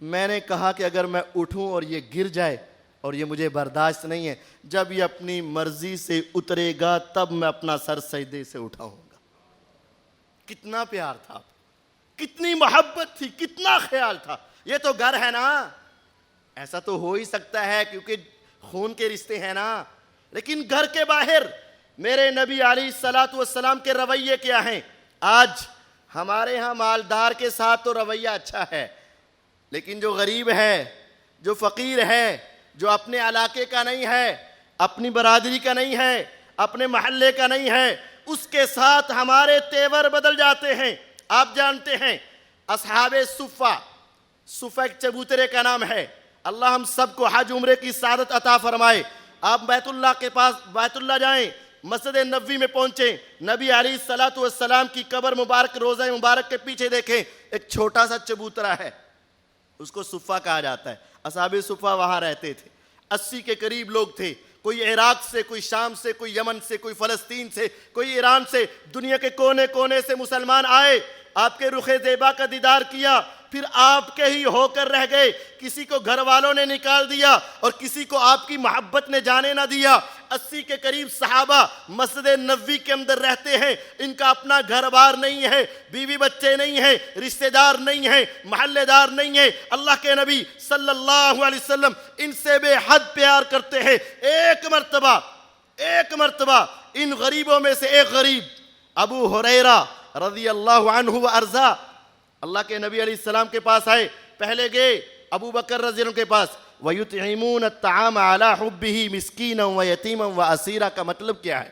میں نے کہا کہ اگر میں اٹھوں اور یہ گر جائے اور یہ مجھے برداشت نہیں ہے، جب یہ اپنی مرضی سے اترے گا تب میں اپنا سر سجدے سے اٹھاؤں گا۔ کتنا پیار تھا، کتنی محبت تھی، کتنا خیال تھا۔ یہ تو گھر ہے نا، ایسا تو ہو ہی سکتا ہے کیونکہ خون کے رشتے ہیں نا، لیکن گھر کے باہر میرے نبی علیہ السلام کے رویے کیا ہیں؟ آج ہمارے ہاں مالدار کے ساتھ تو رویہ اچھا ہے، لیکن جو غریب ہے، جو فقیر ہے، جو اپنے علاقے کا نہیں ہے، اپنی برادری کا نہیں ہے، اپنے محلے کا نہیں ہے، اس کے ساتھ ہمارے تیور بدل جاتے ہیں۔ آپ جانتے ہیں اصحاب صفہ ایک چبوترے کا نام ہے۔ اللہ ہم سب کو حج عمرے کی سعادت عطا فرمائے۔ آپ بیت اللہ کے پاس، بیت اللہ جائیں، مسجد نبوی میں پہنچیں، نبی علیہ السلام کی قبر مبارک، روضہ مبارک کے پیچھے دیکھیں، ایک چھوٹا سا چبوترا ہے، اس کو صفہ کہا جاتا ہے۔ اصحاب صفہ وہاں رہتے تھے، 80 کے قریب لوگ تھے، کوئی عراق سے، کوئی شام سے، کوئی یمن سے، کوئی فلسطین سے، کوئی ایران سے، دنیا کے کونے کونے سے مسلمان آئے، آپ کے رخ زیبا کا دیدار کیا، پھر آپ کے ہی ہو کر رہ گئے۔ کسی کو گھر والوں نے نکال دیا اور کسی کو آپ کی محبت نے جانے نہ دیا۔ 80 کے قریب صحابہ مسجد نبوی کے اندر رہتے ہیں، ان کا اپنا گھر بار نہیں ہے، بیوی بچے نہیں ہیں، رشتہ دار نہیں ہیں، محلے دار نہیں ہیں۔ اللہ کے نبی صلی اللہ علیہ وسلم ان سے بے حد پیار کرتے ہیں۔ ایک مرتبہ ان غریبوں میں سے ایک غریب ابو ہریرہ رضی اللہ عنہ و ارضا اللہ کے نبی علیہ السلام کے پاس آئے۔ پہلے گئے ابو بکر رضی اللہ عنہ کے پاس، وَيُطْعِمُونَ الطَّعَامَ عَلَىٰ حُبِّهِ مِسْكِينًا وَيَتِيمًا وَأَسِيرًا کا مطلب کیا ہے؟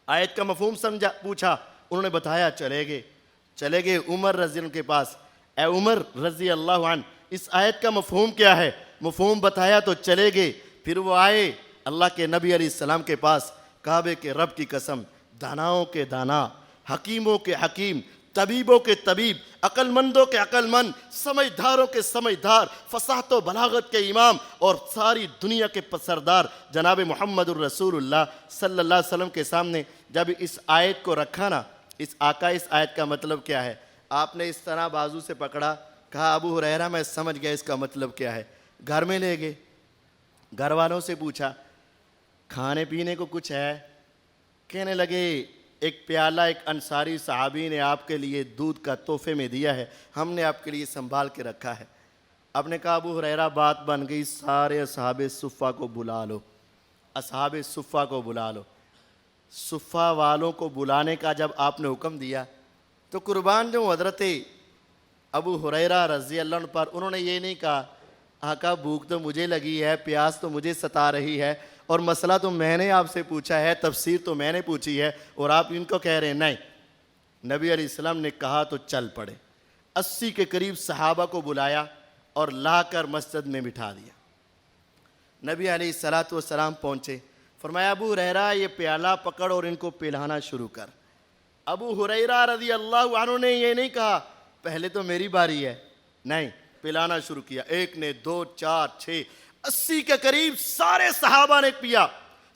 آیت کا مفہوم سمجھا، پوچھا، انہوں نے بتایا، چلے گئے عمر رضی اللہ عنہ کے پاس۔ اے عمر رضی اللہ عنہ، اس آیت کا مفہوم کیا ہے؟ مفہوم بتایا تو چلے گئے. پھر وہ آئے اللہ کے نبی علیہ السلام کے پاس. کعبے کے رب کی قسم، داناؤں کے دانا، حکیموں کے حکیم، طبیبوں کے طبیب، عقل مندوں کے عقل مند، سمجھداروں کے سمجھدار، فصاحت و بلاغت کے امام اور ساری دنیا کے سردار جناب محمد الرسول اللہ صلی اللہ علیہ وسلم کے سامنے جب اس آیت کو رکھا نا، اس آیت کا مطلب کیا ہے، آپ نے اس طرح بازو سے پکڑا، کہا ابو ہریرہ میں سمجھ گیا اس کا مطلب کیا ہے. گھر میں لے گئے، گھر والوں سے پوچھا کھانے پینے کو کچھ ہے؟ کہنے لگے ایک پیالہ ایک انصاری صحابی نے آپ کے لیے دودھ کا تحفے میں دیا ہے، ہم نے آپ کے لیے سنبھال کے رکھا ہے. آپ نے کہا ابو ہریرہ بات بن گئی، سارے اصحاب صفہ کو بلا لو، اصحاب صفہ کو بلا لو. صفہ والوں کو بلانے کا جب آپ نے حکم دیا تو قربان جو حضرت ابو ہریرہ رضی اللہ عنہ پر انہوں نے یہ نہیں کہا آقا بھوک تو مجھے لگی ہے، پیاس تو مجھے ستا رہی ہے، اور مسئلہ تو میں نے آپ سے پوچھا ہے، تفسیر تو میں نے پوچھی ہے، اور آپ ان کو کہہ رہے ہیں. نہیں، نبی علیہ السلام نے کہا تو چل پڑے. 80 کے قریب صحابہ کو بلایا اور لا کر مسجد میں بٹھا دیا. نبی علیہ السلام پہنچے، فرمایا ابو ہریرہ یہ پیالہ پکڑ اور ان کو پلانا شروع کر. ابو ہریرہ رضی اللہ عنہ نے یہ نہیں کہا پہلے تو میری باری ہے، نہیں، پلانا شروع کیا. 1 نے 2 4 6 80 کے قریب سارے صحابہ نے پیا،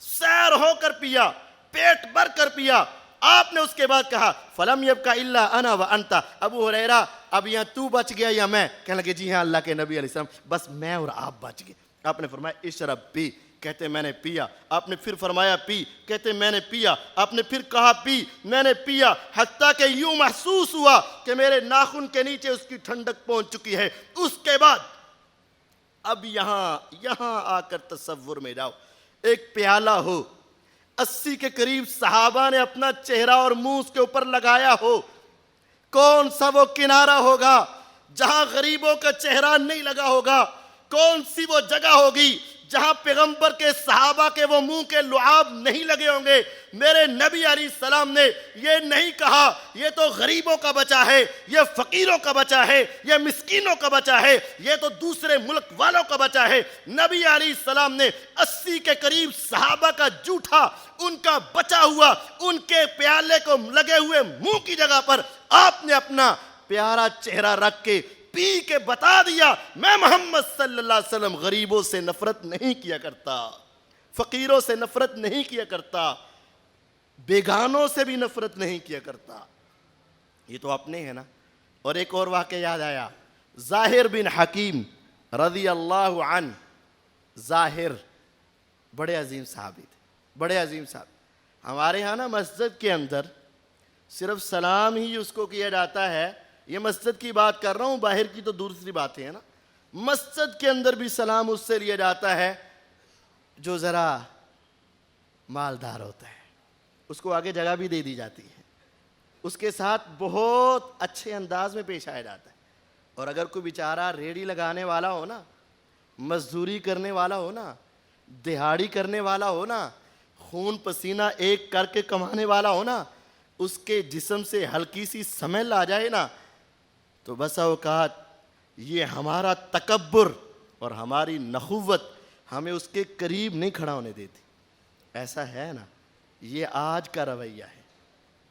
سیر ہو کر پیا، پیٹ بھر کر پیا. آپ نے اس کے بعد کہا فلم یبقى الا انا وانت، ابو ہریرہ اب یہاں تو بچ گیا یا میں؟ کہنے لگے جی ہاں اللہ کے نبی علیہ السلام بس میں اور آپ بچ گئے. آپ نے فرمایا اشرب، پی، کہتے میں نے پیا. آپ نے پھر فرمایا پی، کہتے میں نے پیا. آپ نے پھر کہا پی، میں نے پیا، حتیٰ کہ یوں محسوس ہوا کہ میرے ناخن کے نیچے اس کی ٹھنڈک پہنچ چکی ہے. اس کے بعد اب یہاں آ کر تصور میں جاؤ، ایک پیالہ ہو، 80 کے قریب صحابہ نے اپنا چہرہ اور منہ اس کے اوپر لگایا ہو، کون سا وہ کنارہ ہوگا جہاں غریبوں کا چہرہ نہیں لگا ہوگا؟ کون سی وہ جگہ ہوگی جہاں پیغمبر کے صحابہ کے وہ منہ کے لعاب نہیں لگے ہوں گے؟ میرے نبی علیہ السلام نے یہ نہیں کہا یہ تو غریبوں کا بچہ ہے، یہ فقیروں کا بچہ ہے، یہ مسکینوں کا بچہ ہے، یہ تو دوسرے ملک والوں کا بچہ ہے. نبی علیہ السلام نے 80 کے قریب صحابہ کا جھوٹا، ان کا بچا ہوا، ان کے پیالے کو لگے ہوئے منہ کی جگہ پر آپ نے اپنا پیارا چہرہ رکھ کے پی کے بتا دیا میں محمد صلی اللہ علیہ وسلم غریبوں سے نفرت نہیں کیا کرتا، فقیروں سے نفرت نہیں کیا کرتا، بیگانوں سے بھی نفرت نہیں کیا کرتا. یہ تو اپنے ہیں نا. اور ایک اور واقعہ یاد آیا، ظاہر بن حکیم رضی اللہ عنہ. ظاہر بڑے عظیم صحابی تھے، بڑے عظیم صحابی. ہمارے ہاں نا مسجد کے اندر صرف سلام ہی اس کو کیا جاتا ہے. یہ مسجد کی بات کر رہا ہوں، باہر کی تو دوسری باتیں ہیں نا. مسجد کے اندر بھی سلام اس سے لیا جاتا ہے جو ذرا مالدار ہوتا ہے، اس کو آگے جگہ بھی دے دی جاتی ہے، اس کے ساتھ بہت اچھے انداز میں پیش آیا جاتا ہے. اور اگر کوئی بیچارہ ریڑھی لگانے والا ہو نا، مزدوری کرنے والا ہو نا، دہاڑی کرنے والا ہو نا، خون پسینہ ایک کر کے کمانے والا ہو نا، اس کے جسم سے ہلکی سی سمیل آ جائے نا تو بسا اوقات یہ ہمارا تکبر اور ہماری نخوت ہمیں اس کے قریب نہیں کھڑا ہونے دیتی. ایسا ہے نا، یہ آج کا رویہ ہے.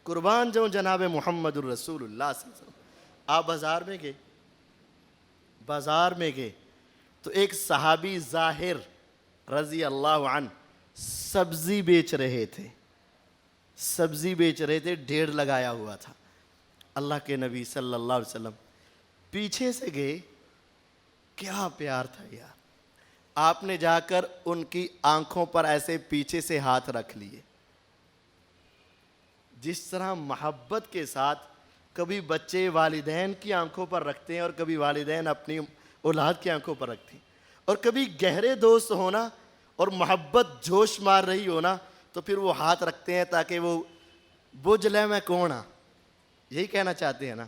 قربان جاؤں جناب محمد الرسول اللہ صلی اللہ علیہ وسلم. آپ بازار میں گئے تو ایک صحابی ظاہر رضی اللہ عنہ سبزی بیچ رہے تھے، ڈھیر لگایا ہوا تھا. اللہ کے نبی صلی اللہ علیہ وسلم پیچھے سے گئے، کیا پیار تھا یار. آپ نے جا کر ان کی آنکھوں پر ایسے پیچھے سے ہاتھ رکھ لیے. جس طرح محبت کے ساتھ کبھی بچے والدین کی آنکھوں پر رکھتے ہیں اور کبھی والدین اپنی اولاد کی آنکھوں پر رکھتے ہیں، اور کبھی گہرے دوست ہونا اور محبت جوش مار رہی ہونا تو پھر وہ ہاتھ رکھتے ہیں تاکہ وہ بجھ لے میں کون ہاں. یہی کہنا چاہتے ہیں نا.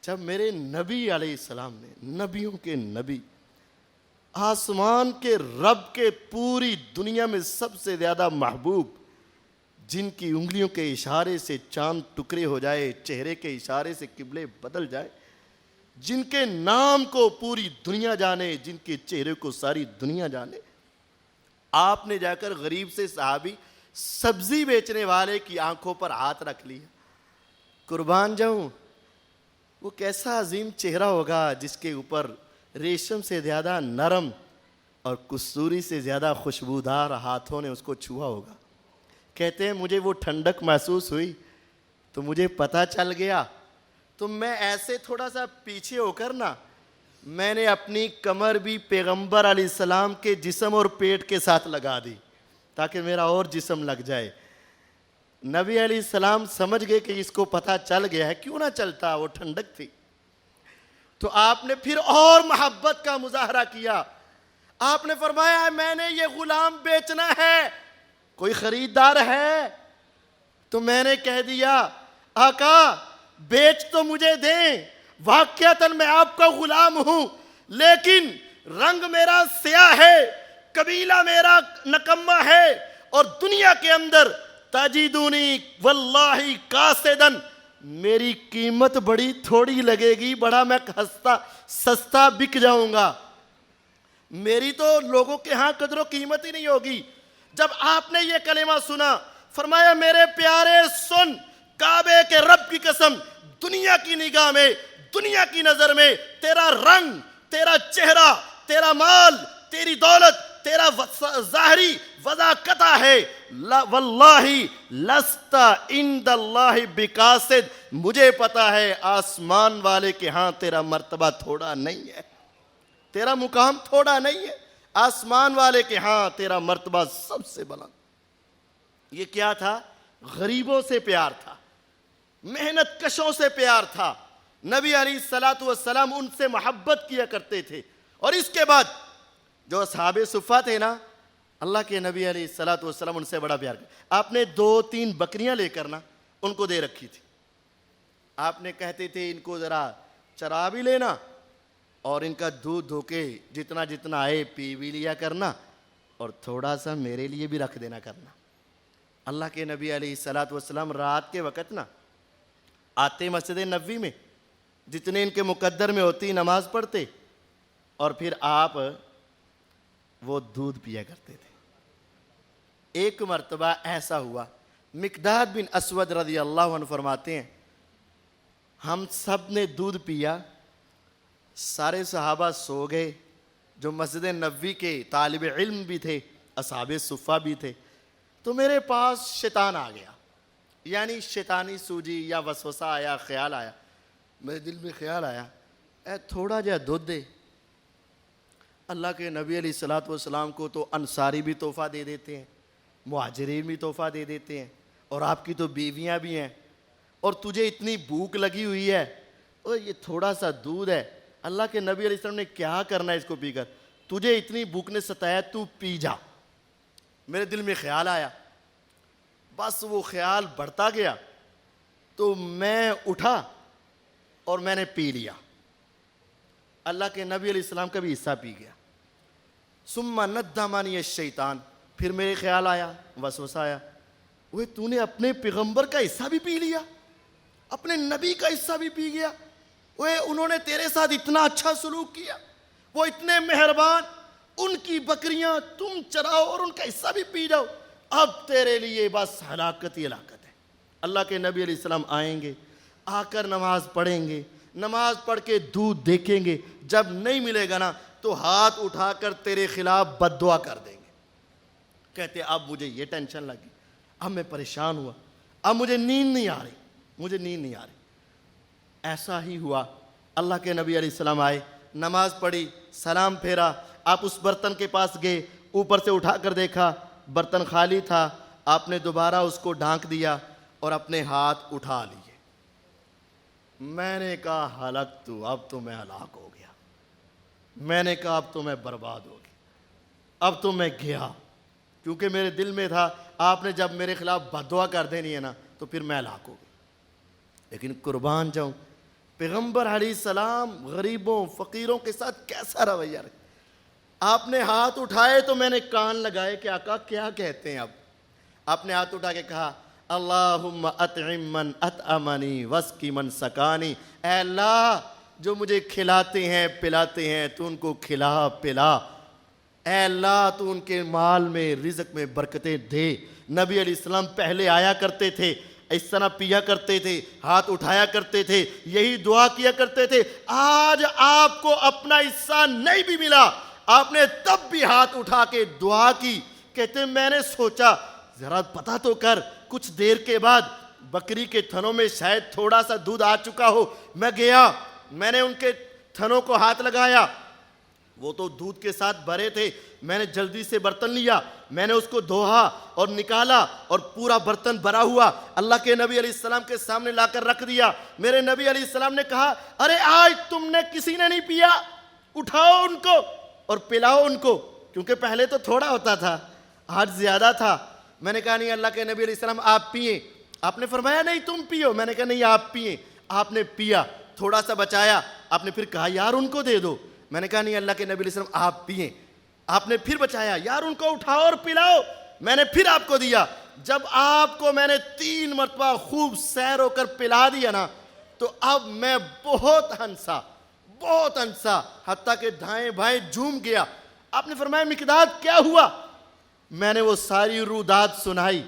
جب میرے نبی علیہ السلام نے، نبیوں کے نبی، آسمان کے رب کے پوری دنیا میں سب سے زیادہ محبوب، جن کی انگلیوں کے اشارے سے چاند ٹکڑے ہو جائے، چہرے کے اشارے سے قبلے بدل جائے، جن کے نام کو پوری دنیا جانے، جن کے چہرے کو ساری دنیا جانے، آپ نے جا کر غریب سے صحابی سبزی بیچنے والے کی آنکھوں پر ہاتھ رکھ لیا. قربان جاؤں، وہ کیسا عظیم چہرہ ہوگا جس کے اوپر ریشم سے زیادہ نرم اور کستوری سے زیادہ خوشبودار ہاتھوں نے اس کو چھوا ہوگا. کہتے ہیں مجھے وہ ٹھنڈک محسوس ہوئی تو مجھے پتہ چل گیا، تو میں ایسے تھوڑا سا پیچھے ہو کر نا، میں نے اپنی کمر بھی پیغمبر علیہ السلام کے جسم اور پیٹ کے ساتھ لگا دی تاکہ میرا اور جسم لگ جائے. نبی علیہ السلام سمجھ گئے کہ اس کو پتہ چل گیا ہے، کیوں نہ چلتا، وہ ٹھنڈک تھی. تو آپ نے پھر اور محبت کا مظاہرہ کیا. آپ نے فرمایا میں نے یہ غلام بیچنا ہے، کوئی خریدار ہے؟ تو میں نے کہہ دیا آقا بیچ تو مجھے دیں، واقعتاً میں آپ کا غلام ہوں، لیکن رنگ میرا سیاہ ہے، قبیلہ میرا نکما ہے، اور دنیا کے اندر تجدونی واللہ قاصدن، میری قیمت بڑی تھوڑی لگے گی، بڑا میں سستا بک جاؤں گا، میری تو لوگوں کے ہاں قدر و قیمت ہی نہیں ہوگی. جب آپ نے یہ کلمہ سنا فرمایا میرے پیارے سن، کعبے کے رب کی قسم، دنیا کی نگاہ میں، دنیا کی نظر میں تیرا رنگ، تیرا چہرہ، تیرا مال، تیری دولت، تیرا ظاہری وضاحت ہے، واللہ لست عند اللہ بقاصد، مجھے پتا ہے آسمان والے کے ہاں تیرا مرتبہ تھوڑا نہیں ہے، تیرا مقام تھوڑا نہیں ہے، آسمان والے کے ہاں تیرا مرتبہ سب سے بلند. یہ کیا تھا؟ غریبوں سے پیار تھا، محنت کشوں سے پیار تھا. نبی علیہ الصلوۃ والسلام ان سے محبت کیا کرتے تھے. اور اس کے بعد جو اصحاب صفہ تھے نا، اللہ کے نبی علیہ الصلوۃ والسلام ان سے بڑا پیار کیا. آپ نے 2-3 بکریاں لے کر نا ان کو دے رکھی تھی. آپ نے کہتے تھے ان کو ذرا چرا بھی لینا اور ان کا دودھ دھو کے جتنا جتنا آئے پی بھی لیا کرنا، اور تھوڑا سا میرے لیے بھی رکھ دینا کرنا. اللہ کے نبی علیہ الصلوۃ والسلام رات کے وقت نا آتے مسجد نبوی میں، جتنے ان کے مقدر میں ہوتی نماز پڑھتے، اور پھر آپ وہ دودھ پیا کرتے تھے. ایک مرتبہ ایسا ہوا، مقداد بن اسود رضی اللہ عنہ فرماتے ہیں ہم سب نے دودھ پیا، سارے صحابہ سو گئے، جو مسجد نبوی کے طالب علم بھی تھے، اصحاب صفہ بھی تھے. تو میرے پاس شیطان آ گیا، یعنی شیطانی سوجی یا وسوسہ آیا، خیال آیا. میرے دل میں خیال آیا اے تھوڑا جا دودھ دے. اللہ کے نبی علیہ الصلوۃ والسلام کو تو انصاری بھی تحفہ دے دیتے ہیں، مہاجرین بھی تحفہ دے دیتے ہیں، اور آپ کی تو بیویاں بھی ہیں، اور تجھے اتنی بھوک لگی ہوئی ہے، اور یہ تھوڑا سا دودھ ہے، اللہ کے نبی علیہ السلام نے کیا کرنا ہے اس کو پی کر، تجھے اتنی بھوک نے ستایا تو پی جا. میرے دل میں خیال آیا، بس وہ خیال بڑھتا گیا، تو میں اٹھا اور میں نے پی لیا. اللہ کے نبی علیہ السلام کا بھی حصہ پی گیا. ثم ندمنی الشیطان، پھر میرے خیال آیا، وسوسہ آیا، وہ تو نے اپنے پیغمبر کا حصہ بھی پی لیا، اپنے نبی کا حصہ بھی پی گیا، وہ انہوں نے تیرے ساتھ اتنا اچھا سلوک کیا، وہ اتنے مہربان، ان کی بکریاں تم چراؤ اور ان کا حصہ بھی پی جاؤ، اب تیرے لیے بس ہلاکت ہی ہلاکت ہے. اللہ کے نبی علیہ السلام آئیں گے، آ کر نماز پڑھیں گے، نماز پڑھ کے دودھ دیکھیں گے، جب نہیں ملے گا نا تو ہاتھ اٹھا کر تیرے خلاف بد دعا کر دیں گے. کہتے اب مجھے یہ ٹینشن لگی، اب میں پریشان ہوا، اب مجھے نیند نہیں آ رہی، مجھے نیند نہیں آ رہی. ایسا ہی ہوا، اللہ کے نبی علیہ السلام آئے، نماز پڑھی، سلام پھیرا، آپ اس برتن کے پاس گئے، اوپر سے اٹھا کر دیکھا برتن خالی تھا، آپ نے دوبارہ اس کو ڈھانک دیا اور اپنے ہاتھ اٹھا لیے. میں نے کہا ہلاک تو، اب تو میں ہلاک ہو گیا. میں نے کہا اب تو میں برباد ہو گیا، اب تو میں گیا، کیونکہ میرے دل میں تھا آپ نے جب میرے خلاف بد دعا کر دینی ہے نا تو پھر میں ہلاک ہو گیا. لیکن قربان جاؤں، پیغمبر علیہ السلام غریبوں فقیروں کے ساتھ کیسا رویہ رکھے. آپ نے ہاتھ اٹھائے تو میں نے کان لگائے کہ آقا کیا کہتے ہیں. اب آپ نے ہاتھ اٹھا کے کہا اللہم اطعم من اطعمنی واسقی من سقانی، اے اللہ جو مجھے کھلاتے ہیں پلاتے ہیں تو ان کو کھلا پلا، اے اللہ تو ان کے مال میں رزق میں برکتیں دے۔ نبی علیہ السلام پہلے آیا کرتے تھے، اس طرح پیا کرتے تھے، ہاتھ اٹھایا کرتے تھے، یہی دعا کیا کرتے تھے۔ آج آپ کو اپنا حصہ نہیں بھی ملا، آپ نے تب بھی ہاتھ اٹھا کے دعا کی، کہتے ہیں میں نے سوچا ذرا پتہ تو کر، کچھ دیر کے بعد بکری کے تھنوں میں شاید تھوڑا سا دودھ آ چکا ہو۔ میں گیا، میں نے ان کے تھنوں کو ہاتھ لگایا، وہ تو دودھ کے ساتھ بھرے تھے۔ میں نے جلدی سے برتن لیا، میں نے اس کو دھویا اور نکالا، اور پورا برتن بھرا ہوا اللہ کے نبی علیہ السلام کے سامنے لا کر رکھ دیا۔ میرے نبی علیہ السلام نے کہا ارے آج تم نے کسی نے نہیں پیا، اٹھاؤ ان کو اور پلاؤ ان کو، کیونکہ پہلے تو تھوڑا ہوتا تھا، آج زیادہ تھا۔ میں نے کہا نہیں اللہ کے نبی علیہ السلام آپ پئیں۔ آپ نے فرمایا نہیں تم پیو، میں نے کہا نہیں آپ پئیں۔ آپ نے پیا، تھوڑا سا بچایا، آپ نے پھر کہا یار ان کو دے دو، میں نے کہا نہیں اللہ کے نبی علیہ السلام آپ پئیں۔ آپ نے پھر بچایا، یار ان کو اٹھاؤ اور پلاؤ، میں نے پھر آپ کو دیا۔ جب آپ کو میں نے 3 مرتبہ خوب سیر ہو کر پلا دیا نا، تو اب میں بہت ہنسا، حتیٰ کہ دائیں بائیں جھوم گیا۔ آپ نے فرمایا مقداد کیا ہوا؟ میں نے وہ ساری رودات سنائی۔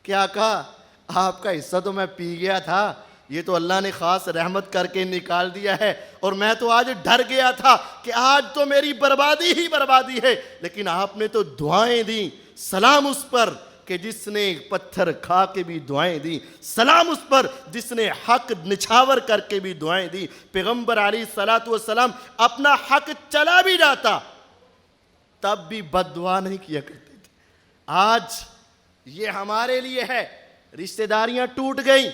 کیا کہا؟ آپ کا حصہ تو میں پی گیا تھا، یہ تو اللہ نے خاص رحمت کر کے نکال دیا ہے، اور میں تو آج ڈر گیا تھا کہ آج تو میری بربادی ہی بربادی ہے، لیکن آپ نے تو دعائیں دیں۔ سلام اس پر کہ جس نے پتھر کھا کے بھی دعائیں دی، سلام اس پر جس نے حق نچھاور کر کے بھی دعائیں دی۔ پیغمبر علیہ الصلوۃ والسلام اپنا حق چلا بھی جاتا تب بھی بد دعا نہیں کیا کرتے تھے۔ آج یہ ہمارے لیے ہے، رشتہ داریاں ٹوٹ گئیں،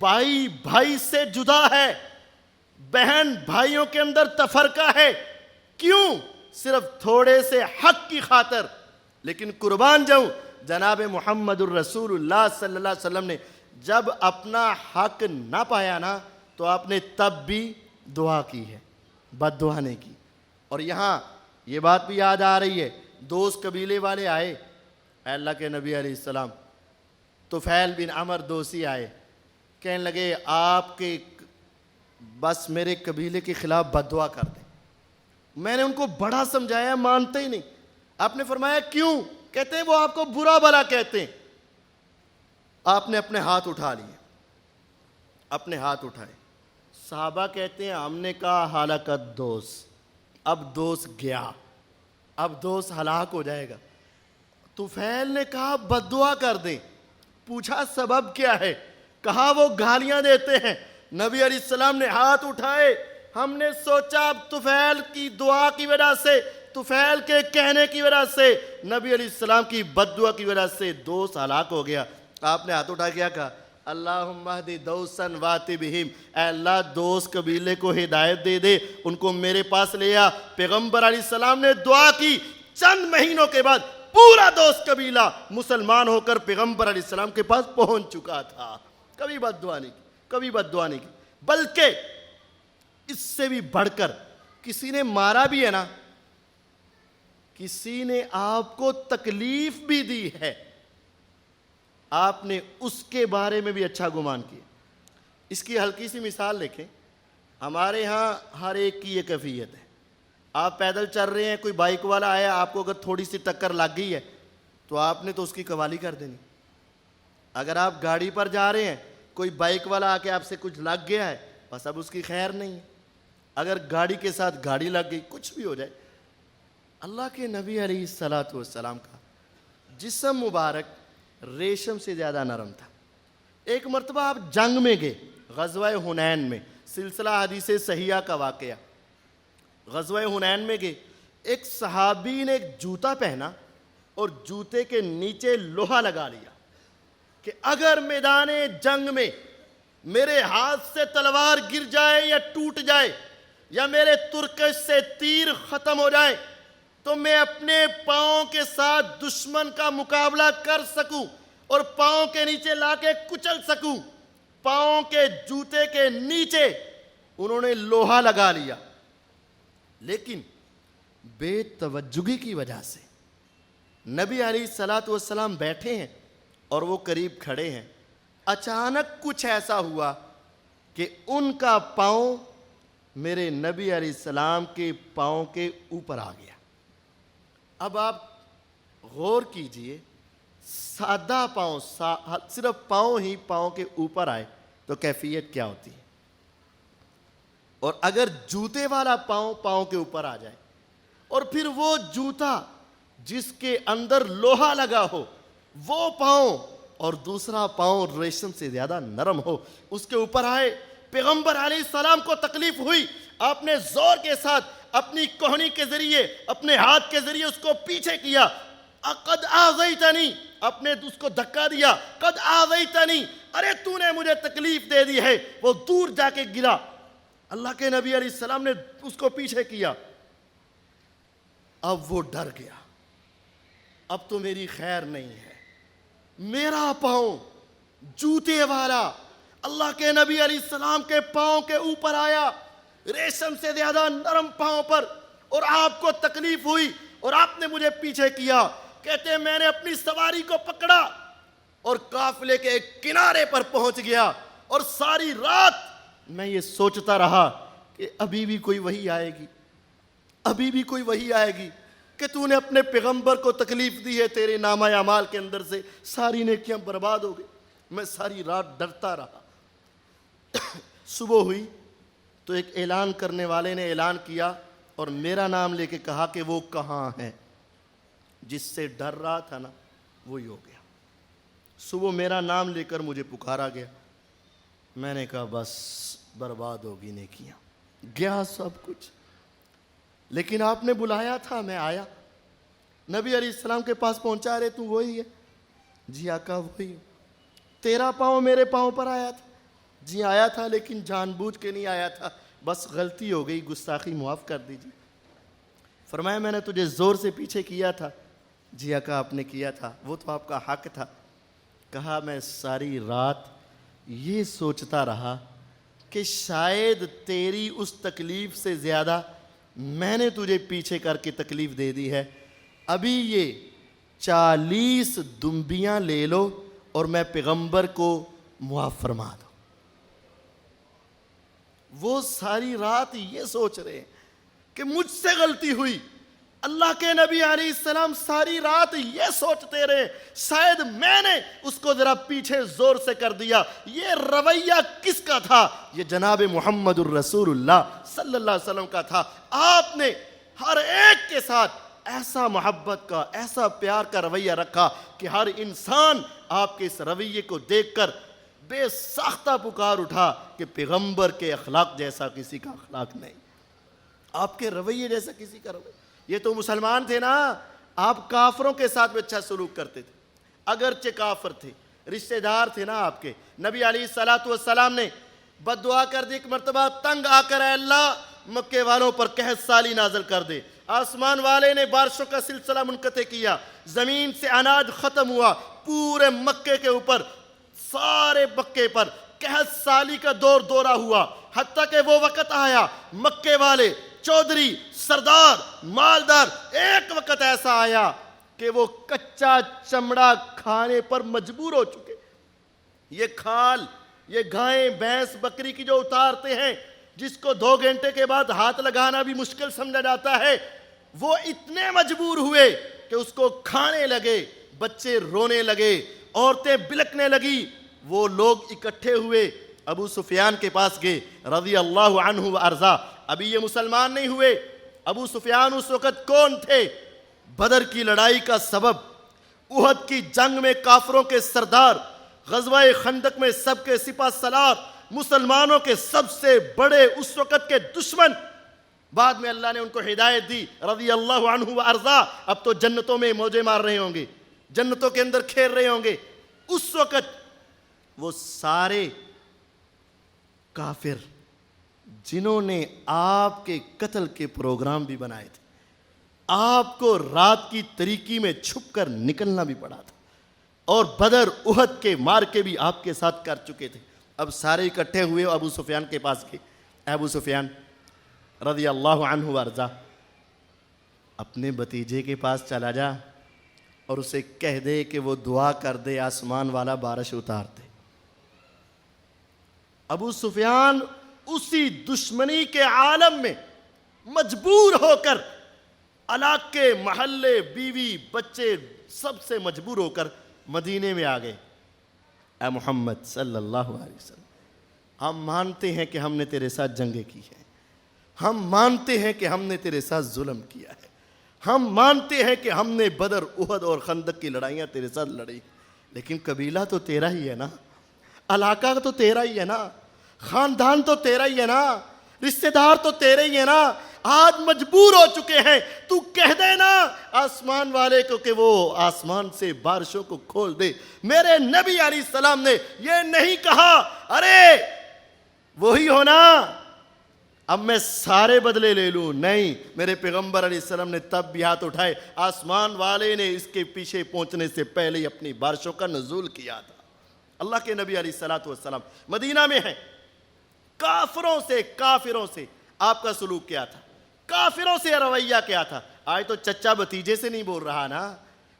بھائی بھائی سے جدا ہے، بہن بھائیوں کے اندر تفرقہ ہے، کیوں؟ صرف تھوڑے سے حق کی خاطر۔ لیکن قربان جاؤں، جناب محمد الرسول اللہ صلی اللہ علیہ وسلم نے جب اپنا حق نہ پایا نا، تو آپ نے تب بھی دعا کی ہے، بد دعا نہیں کی۔ اور یہاں یہ بات بھی یاد آ رہی ہے، دوست قبیلے والے آئے، اے اللہ کے نبی علیہ السلام، طفیل بن عمر دوسی آئے، کہنے لگے آپ کے بس میرے قبیلے کے خلاف بد دعا کر دیں۔ میں نے ان کو بڑا سمجھایا، مانتے ہی نہیں۔ آپ نے فرمایا کیوں؟ کہتے ہیں وہ آپ کو برا بھلا کہتے ہیں۔ آپ نے اپنے ہاتھ اٹھا لیے، اپنے ہاتھ اٹھائے۔ صحابہ کہتے ہیں ہم نے کہا ہلاکت دوست، اب دوست گیا، اب دوست ہلاک ہو جائے گا۔ طفیل نے کہا بد دعا کر دیں۔ پوچھا سبب کیا ہے؟ کہا وہ گالیاں دیتے ہیں۔ نبی علیہ السلام نے ہاتھ اٹھائے، ہم نے سوچا اب طفیل کی دعا کی وجہ سے، طفیل کے کہنے کی وجہ سے، نبی علیہ السلام کی بد دعا کی وجہ سے دوست ہلاک ہو گیا۔ آپ نے ہاتھ اٹھا کیا کہا؟ اللہم اہدی دوسا واتی بہم، اے اللہ دوست قبیلے کو ہدایت دے دے، ان کو میرے پاس لے آ۔ پیغمبر علیہ السلام نے دعا کی، چند مہینوں کے بعد پورا دوست قبیلہ مسلمان ہو کر پیغمبر علیہ السلام کے پاس پہنچ چکا تھا۔ کبھی بد دعا نہیں کی، کبھی بد دعا نہیں کی۔ بلکہ اس سے بھی بڑھ کر کسی نے مارا بھی ہے نا، کسی نے آپ کو تکلیف بھی دی ہے، آپ نے اس کے بارے میں بھی اچھا گمان کیا۔ اس کی ہلکی سی مثال دیکھیں، ہمارے ہاں ہر ایک کی یہ کیفیت ہے۔ آپ پیدل چل رہے ہیں، کوئی بائک والا آیا، آپ کو اگر تھوڑی سی ٹکر لگ گئی ہے تو آپ نے تو اس کی قوالی کر دینی۔ اگر آپ گاڑی پر جا رہے ہیں، کوئی بائک والا آ کے آپ سے کچھ لگ گیا ہے، بس اب اس کی خیر نہیں ہے۔ اگر گاڑی کے ساتھ گاڑی لگ گئی، کچھ بھی ہو جائے۔ اللہ کے نبی علیہ الصلوۃ والسلام کا جسم مبارک ریشم سے زیادہ نرم تھا۔ ایک مرتبہ آپ جنگ میں گئے، غزوہ حنین میں، سلسلہ حدیث صحیحہ کا واقعہ۔ غزوہ حنین میں گئے، ایک صحابی نے ایک جوتا پہنا اور جوتے کے نیچے لوہا لگا لیا کہ اگر میدان جنگ میں میرے ہاتھ سے تلوار گر جائے یا ٹوٹ جائے یا میرے ترکش سے تیر ختم ہو جائے تو میں اپنے پاؤں کے ساتھ دشمن کا مقابلہ کر سکوں اور پاؤں کے نیچے لا کے کچل سکوں۔ پاؤں کے جوتے کے نیچے انہوں نے لوہا لگا لیا، لیکن بے توجہی کی وجہ سے نبی علیہ الصلوۃ والسلام بیٹھے ہیں اور وہ قریب کھڑے ہیں۔ اچانک کچھ ایسا ہوا کہ ان کا پاؤں میرے نبی علیہ السلام کے پاؤں کے اوپر آ گیا۔ اب آپ غور کیجئے، سادہ پاؤں، صرف پاؤں ہی پاؤں کے اوپر آئے تو کیفیت کیا ہوتی ہے، اور اگر جوتے والا پاؤں کے اوپر آ جائے، اور پھر وہ جوتا جس کے اندر لوہا لگا ہو وہ پاؤں، اور دوسرا پاؤں ریشم سے زیادہ نرم ہو، اس کے اوپر آئے، پیغمبر علیہ السلام کو تکلیف ہوئی، آپ نے زور کے ساتھ اپنی کوہنی کے ذریعے، اپنے ہاتھ کے ذریعے اس کو پیچھے کیا، قد آذیتنی، آپ نے اس کو دھکا دیا، قد آذیتنی، ارے تو نے مجھے تکلیف دے دی ہے، وہ دور جا کے گرا۔ اللہ کے نبی علیہ السلام نے اس کو پیچھے کیا، اب وہ ڈر گیا، اب تو میری خیر نہیں ہے، میرا پاؤں جوتے والا اللہ کے نبی علیہ السلام کے پاؤں کے اوپر آیا، ریشم سے زیادہ نرم پاؤں پر، اور آپ کو تکلیف ہوئی اور آپ نے مجھے پیچھے کیا۔ کہتے ہیں میں نے اپنی سواری کو پکڑا اور قافلے کے ایک کنارے پر پہنچ گیا، اور ساری رات میں یہ سوچتا رہا کہ ابھی بھی کوئی وحی آئے گی، ابھی بھی کوئی وحی آئے گی کہ تو نے اپنے پیغمبر کو تکلیف دی ہے، تیرے نامہ اعمال کے اندر سے ساری نیکیاں برباد ہو گئی۔ میں ساری رات ڈرتا رہا۔ صبح ہوئی تو ایک اعلان کرنے والے نے اعلان کیا اور میرا نام لے کے کہا کہ وہ کہاں ہے، جس سے ڈر رہا تھا نا وہی ہو گیا۔ صبح میرا نام لے کر مجھے پکارا گیا، میں نے کہا بس برباد ہوگی نیکیاں، گیا سب کچھ، لیکن آپ نے بلایا تھا، میں آیا، نبی علیہ السلام کے پاس پہنچا، رہے تو وہی ہے؟ جی آقا وہی ہوں۔ تیرا پاؤں میرے پاؤں پر آیا تھا؟ جی آیا تھا، لیکن جان بوجھ کے نہیں آیا تھا، بس غلطی ہو گئی، گستاخی معاف کر دیجیے۔ فرمایا میں نے تجھے زور سے پیچھے کیا تھا؟ جی آقا آپ نے کیا تھا، وہ تو آپ کا حق تھا۔ کہا میں ساری رات یہ سوچتا رہا کہ شاید تیری اس تکلیف سے زیادہ میں نے تجھے پیچھے کر کے تکلیف دے دی ہے، ابھی یہ 40 دمبیاں لے لو اور میں پیغمبر کو معاف فرما دو۔ وہ ساری رات یہ سوچ رہے ہیں کہ مجھ سے غلطی ہوئی۔ اللہ کے نبی علیہ السلام ساری رات یہ سوچتے رہے شاید میں نے اس کو ذرا پیچھے زور سے کر دیا۔ یہ رویہ کس کا تھا؟ یہ جناب محمد الرسول اللہ صلی اللہ علیہ وسلم کا تھا۔ آپ نے ہر ایک کے ساتھ ایسا محبت کا، ایسا پیار کا رویہ رکھا کہ ہر انسان آپ کے اس رویے کو دیکھ کر بے ساختہ پکار اٹھا کہ پیغمبر کے اخلاق جیسا کسی کا اخلاق نہیں، آپ کے رویے جیسا کسی کا رویہ۔ یہ تو مسلمان تھے نا، آپ کافروں کے ساتھ بھی اچھا سلوک کرتے تھے، اگرچہ کافر تھے، رشتہ دار تھے نا آپ کے۔ نبی علیہ السلام نے بد دعا کر دی ایک مرتبہ، تنگ آ کر اے اللہ مکے والوں پر قحط سالی نازل کر دے۔ آسمان والے نے بارشوں کا سلسلہ منقطع کیا، زمین سے اناج ختم ہوا، پورے مکے کے اوپر، سارے مکے پر قحط سالی کا دورہ ہوا، حتیٰ کہ وہ وقت آیا مکے والے چودھری، سردار، مالدار، ایک وقت ایسا آیا کہ وہ کچا چمڑا کھانے پر مجبور ہو چکے۔ یہ کھال، یہ گائیں بھینس بکری کی جو اتارتے ہیں، جس کو 2 گھنٹے کے بعد ہاتھ لگانا بھی مشکل سمجھا جاتا ہے، وہ اتنے مجبور ہوئے کہ اس کو کھانے لگے، بچے رونے لگے، عورتیں بلکنے لگی۔ وہ لوگ اکٹھے ہوئے، ابو سفیان کے پاس گئے رضی اللہ عنہ وارضا۔ ابھی یہ مسلمان نہیں ہوئے۔ ابو سفیان اس وقت کون تھے؟ بدر کی لڑائی کا سبب، احد کی جنگ میں کافروں کے سردار، غزوہ خندق میں سب کے سپہ سالار، مسلمانوں کے سب سے بڑے اس وقت کے دشمن۔ بعد میں اللہ نے ان کو ہدایت دی رضی اللہ عنہ وارضا، اب تو جنتوں میں موجے مار رہے ہوں گے، جنتوں کے اندر کھیل رہے ہوں گے۔ اس وقت وہ سارے کافر جنہوں نے آپ کے قتل کے پروگرام بھی بنائے تھے، آپ کو رات کی تاریکی میں چھپ کر نکلنا بھی پڑا تھا، اور بدر احد کے مارکے بھی آپ کے ساتھ کر چکے تھے، اب سارے اکٹھے ہوئے ابو سفیان کے پاس گئے۔ ابو سفیان رضی اللہ عنہ وارضا، اپنے بھتیجے کے پاس چلا جا اور اسے کہہ دے کہ وہ دعا کر دے آسمان والا بارش اتار دے۔ ابو سفیان اسی دشمنی کے عالم میں مجبور ہو کر علاقے محلے بیوی بچے سب سے مجبور ہو کر مدینے میں آ گئے. اے محمد صلی اللہ علیہ وسلم، ہم مانتے ہیں کہ ہم نے تیرے ساتھ جنگیں کی ہیں، ہم مانتے ہیں کہ ہم نے تیرے ساتھ ظلم کیا ہے، ہم مانتے ہیں کہ ہم نے بدر احد اور خندق کی لڑائیاں تیرے ساتھ لڑی، لیکن قبیلہ تو تیرا ہی ہے نا، علاقہ تو تیرا ہی ہے نا، خاندان تو تیرا ہی ہے نا، رشتہ دار تو تیرے ہی ہے نا. آج مجبور ہو چکے ہیں، تو کہہ دے نا آسمان والے کو کہ وہ آسمان سے بارشوں کو کھول دے. میرے نبی علیہ السلام نے یہ نہیں کہا ارے وہی ہونا اب میں سارے بدلے لے لوں. نہیں، میرے پیغمبر علیہ السلام نے تب بھی ہاتھ اٹھائے. آسمان والے نے اس کے پیچھے پہنچنے سے پہلے ہی اپنی بارشوں کا نزول کیا تھا. اللہ کے نبی علیہ السلام مدینہ میں ہیں. کافروں سے آپ کا سلوک کیا تھا؟ کافروں سے رویہ کیا تھا؟ آج تو چچا بھتیجے سے نہیں بول رہا نا،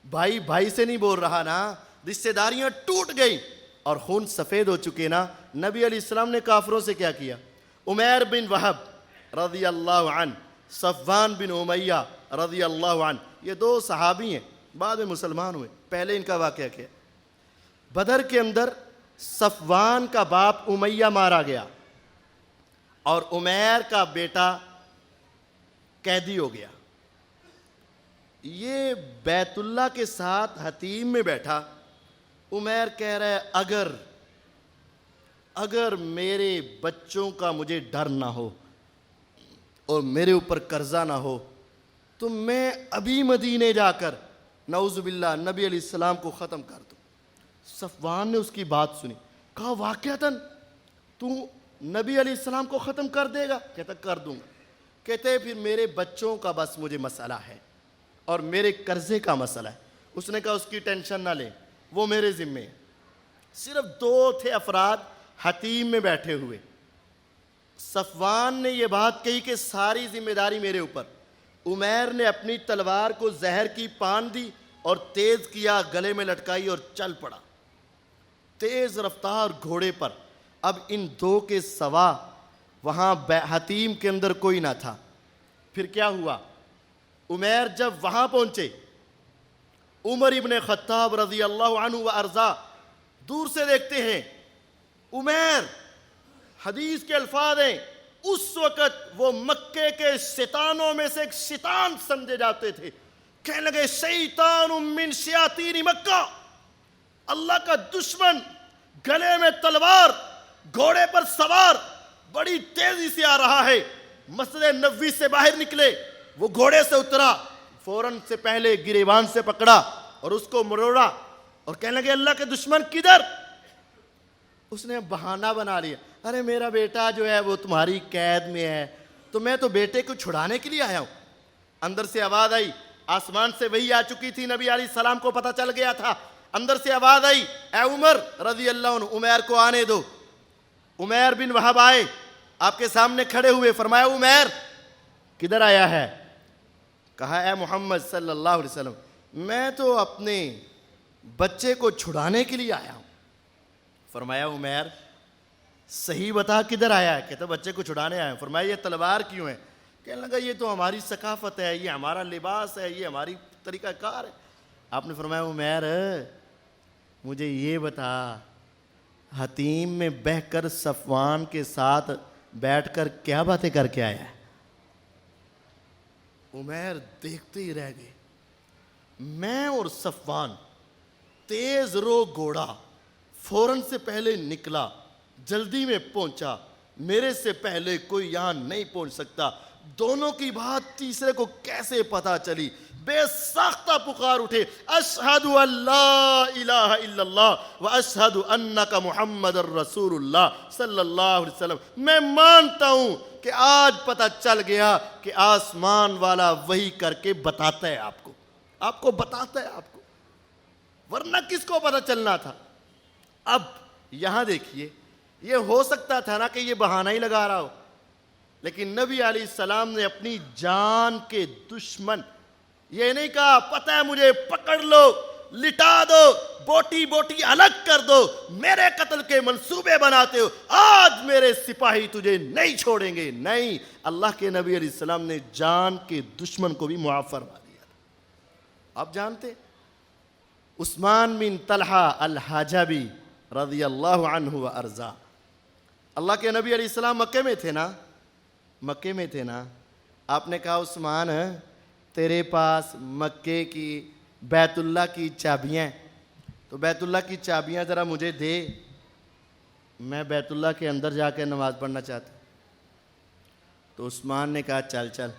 بھائی بھائی سے نہیں بول رہا نا، رشتہ داریاں ٹوٹ گئی اور خون سفید ہو چکے نا. نبی علیہ السلام نے کافروں سے کیا کیا؟ عمیر بن وہب رضی اللہ عنہ، صفوان بن امیہ رضی اللہ عنہ، یہ دو صحابی ہیں، بعد میں مسلمان ہوئے. پہلے ان کا واقعہ کیا؟ بدر کے اندر صفوان کا باپ امیہ مارا گیا اور عمیر کا بیٹا قیدی ہو گیا. یہ بیت اللہ کے ساتھ حتیم میں بیٹھا. عمیر کہہ رہا ہے اگر میرے بچوں کا مجھے ڈر نہ ہو اور میرے اوپر قرضہ نہ ہو تو میں ابھی مدینے جا کر نعوذ باللہ نبی علیہ السلام کو ختم کر دوں. صفوان نے اس کی بات سنی، کہا واقعتاً تو نبی علیہ السلام کو ختم کر دے گا؟ کہتا کر دوں گا. کہتے پھر میرے بچوں کا بس مجھے مسئلہ ہے اور میرے قرضے کا مسئلہ ہے. اس نے کہا اس کی ٹینشن نہ لیں، وہ میرے ذمے ہے. صرف 2 تھے افراد حتیم میں بیٹھے ہوئے. صفوان نے یہ بات کہی کہ ساری ذمہ داری میرے اوپر. عمیر نے اپنی تلوار کو زہر کی پان دی اور تیز کیا، گلے میں لٹکائی اور چل پڑا تیز رفتار گھوڑے پر. اب ان 2 کے سوا وہاں حتیم کے اندر کوئی نہ تھا. پھر کیا ہوا؟ عمیر جب وہاں پہنچے، عمر ابن خطاب رضی اللہ عنہ و ارضا دور سے دیکھتے ہیں. عمیر، حدیث کے الفاظ ہیں، اس وقت وہ مکے کے شیطانوں میں سے ایک شیطان سمجھے جاتے تھے. کہنے لگے شیطان من شیاطین مکہ، اللہ کا دشمن، گلے میں تلوار، گھوڑے پر سوار، بڑی تیزی سے آ رہا ہے. مسجد نبوی سے باہر نکلے، وہ گھوڑے سے اترا، فوراً سے پہلے گریبان سے پکڑا اور اس کو مروڑا اور کہنے لگے اللہ کے دشمن کدھر؟ اس نے بہانہ بنا لیا، ارے میرا بیٹا جو ہے وہ تمہاری قید میں ہے، تو میں تو بیٹے کو چھڑانے کے لیے آیا ہوں. اندر سے آواز آئی، آسمان سے وحی آ چکی تھی، نبی علیہ السلام کو پتہ چل گیا تھا. اندر سے آواز آئی، اے عمر رضی اللہ عنہ، عمیر کو آنے دو. عمیر بن وہب آئے، آپ کے سامنے کھڑے ہوئے. فرمایا عمیر کدھر آیا ہے؟ کہا اے محمد صلی اللہ علیہ وسلم میں تو اپنے بچے کو چھڑانے کے لیے آیا ہوں. فرمایا عمیر صحیح بتا کدھر آیا ہے؟ کہتا بچے کو چھڑانے آیا ہوں. فرمایا یہ تلوار کیوں ہے؟ کہنے لگا یہ تو ہماری ثقافت ہے، یہ ہمارا لباس ہے، یہ ہماری طریقہ کار ہے. آپ نے فرمایا عمیر مجھے یہ بتا، حتیم میں بہ کر صفوان کے ساتھ بیٹھ کر کیا باتیں کر کے آیا ہے؟ عمیر دیکھتے ہی رہ گئے. میں اور صفوان تیز رو گھوڑا فوراً سے پہلے نکلا، جلدی میں پہنچا، میرے سے پہلے کوئی یہاں نہیں پہنچ سکتا. دونوں کی بات تیسرے کو کیسے پتا چلی؟ بے ساختہ پکار اٹھے، اشہد ان لا الہ الا اللہ و اشہد انک محمد الرسول اللہ صلی اللہ علیہ وسلم. میں مانتا ہوں کہ آج پتہ چل گیا کہ آسمان والا وحی کر کے بتاتا ہے آپ کو بتاتا ہے آپ کو، ورنہ کس کو پتہ چلنا تھا؟ اب یہاں دیکھیے، یہ ہو سکتا تھا نا کہ یہ بہانہ ہی لگا رہا ہو، لیکن نبی علیہ السلام نے اپنی جان کے دشمن یہ نہیں کہا پتہ ہے مجھے پکڑ لو، لٹا دو, بوٹی بوٹی الگ کر دو, میرے قتل کے منصوبے بناتے ہو, آج میرے سپاہی تجھے نہیں چھوڑیں گے. نہیں, اللہ کے نبی علیہ السلام نے جان کے دشمن کو بھی معاف فرما دیا. آپ جانتے عثمان بن طلحہ الحجبی رضی اللہ عنہ و ارضا, اللہ کے نبی علیہ السلام مکے میں تھے نا, آپ نے کہا عثمان تیرے پاس مکے کی بیت اللہ کی چابیاں, تو بیت اللہ کی چابیاں ذرا مجھے دے, میں بیت اللہ کے اندر جا کے نماز پڑھنا چاہتا ہوں. تو عثمان نے کہا چل چل,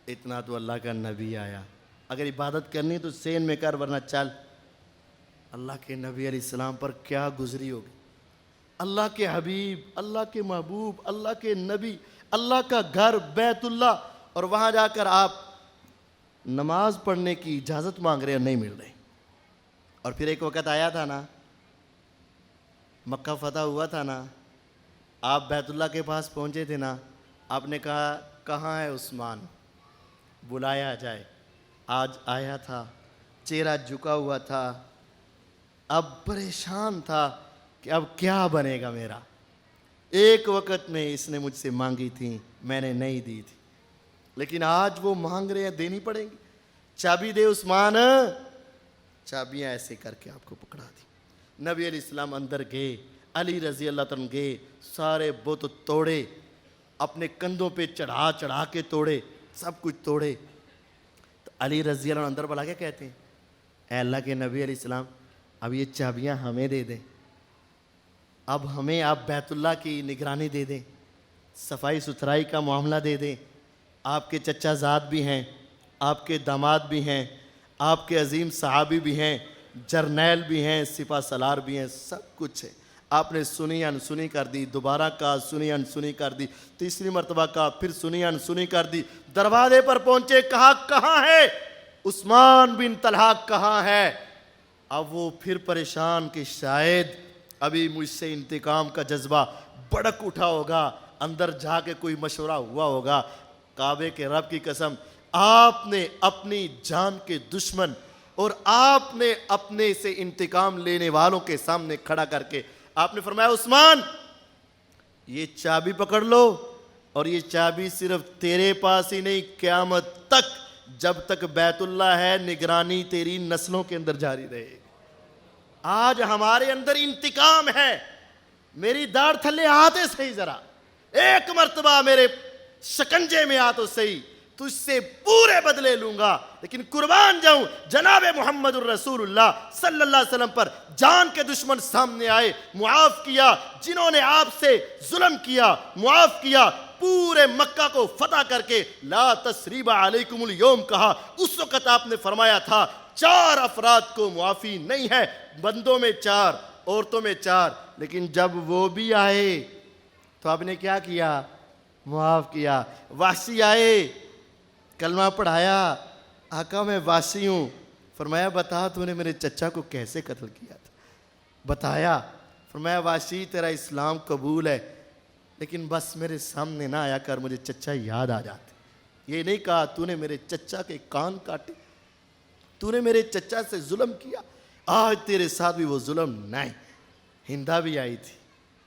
اتنا تو اللہ کا نبی آیا, اگر عبادت کرنی تو سین میں کر ورنہ چل. اللہ کے نبی علیہ السلام پر کیا گزری ہوگی, اللہ کے حبیب, اللہ کے محبوب, اللہ کے نبی, اللہ کا گھر بیت اللہ, اور وہاں جا کر آپ نماز پڑھنے کی اجازت مانگ رہے ہیں, نہیں مل رہی. اور پھر ایک وقت آیا تھا نا, مکہ فتح ہوا تھا نا, آپ بیت اللہ کے پاس پہنچے تھے نا, آپ نے کہا کہاں ہے عثمان, بلایا جائے. آج آیا تھا, چہرہ جھکا ہوا تھا, اب پریشان تھا کہ اب کیا بنے گا میرا. ایک وقت میں اس نے مجھ سے مانگی تھی, میں نے نہیں دی تھی, لیکن آج وہ مانگ رہے ہیں, دینی پڑیں گی. چابی دے عثمان. چابیاں ایسے کر کے آپ کو پکڑا دی. نبی علیہ السلام اندر گئے, علی رضی اللہ عنہ گئے, سارے بت توڑے, اپنے کندھوں پہ چڑھا چڑھا کے توڑے, سب کچھ توڑے. تو علی رضی اللہ عنہ اندر بلا کے کہتے ہیں, اے اللہ کے نبی علیہ السلام, اب یہ چابیاں ہمیں دے دیں, اب ہمیں آپ بیت اللہ کی نگرانی دے دیں, صفائی ستھرائی کا معاملہ دے دیں. آپ کے چچا زاد بھی ہیں, آپ کے داماد بھی ہیں, آپ کے عظیم صحابی بھی ہیں, جرنیل بھی ہیں, سپہ سالار بھی ہیں, سب کچھ ہے. آپ نے سنی انسنی کر دی, دوبارہ کہا سنی انسنی کر دی, تیسری مرتبہ کہا پھر سنی انسنی کر دی. دروازے پر پہنچے, کہا کہاں ہے عثمان بن طلحہ, کہاں ہے. اب وہ پھر پریشان کہ شاید ابھی مجھ سے انتقام کا جذبہ بڑک اٹھا ہوگا, اندر جا کے کوئی مشورہ ہوا ہوگا. کعبے کے رب کی قسم, آپ نے اپنی جان کے دشمن اور آپ نے اپنے سے انتقام لینے والوں کے سامنے کھڑا کر کے آپ نے فرمایا عثمان یہ چابی پکڑ لو, اور یہ چابی صرف تیرے پاس ہی نہیں, قیامت تک جب تک بیت اللہ ہے نگرانی تیری نسلوں کے اندر جاری رہے گی. آج ہمارے اندر انتقام ہے, میری داڑھ تھلے آتے صحیح, ذرا ایک مرتبہ میرے شکنجے میں آ تو صحیح, تجھ سے پورے بدلے لوں گا, لیکن قربان جاؤں جناب محمد الرسول اللہ صلی اللہ علیہ وسلم پر. جان کے دشمن سامنے آئے, معاف کیا, جنہوں نے آپ سے ظلم کیا معاف کیا, پورے مکہ کو فتح کر کے لا تثریب علیکم اليوم کہا. اس وقت آپ نے فرمایا تھا 4 افراد کو معافی نہیں ہے, بندوں میں 4, عورتوں میں 4, لیکن جب وہ بھی آئے تو آپ نے کیا کیا, معاف کیا. وحشی آئے, کلمہ پڑھایا, آقا میں وحشی ہوں. فرمایا بتا تو نے میرے چچا کو کیسے قتل کیا تھا, بتایا. فرمایا وحشی تیرا اسلام قبول ہے, لیکن بس میرے سامنے نہ آیا کر, مجھے چچا یاد آ جاتے. یہ نہیں کہا تو نے میرے چچا کے کان کاٹے, تو نے میرے چچا سے ظلم کیا, آج تیرے ساتھ بھی وہ ظلم نہیں. ہندا بھی آئی تھی,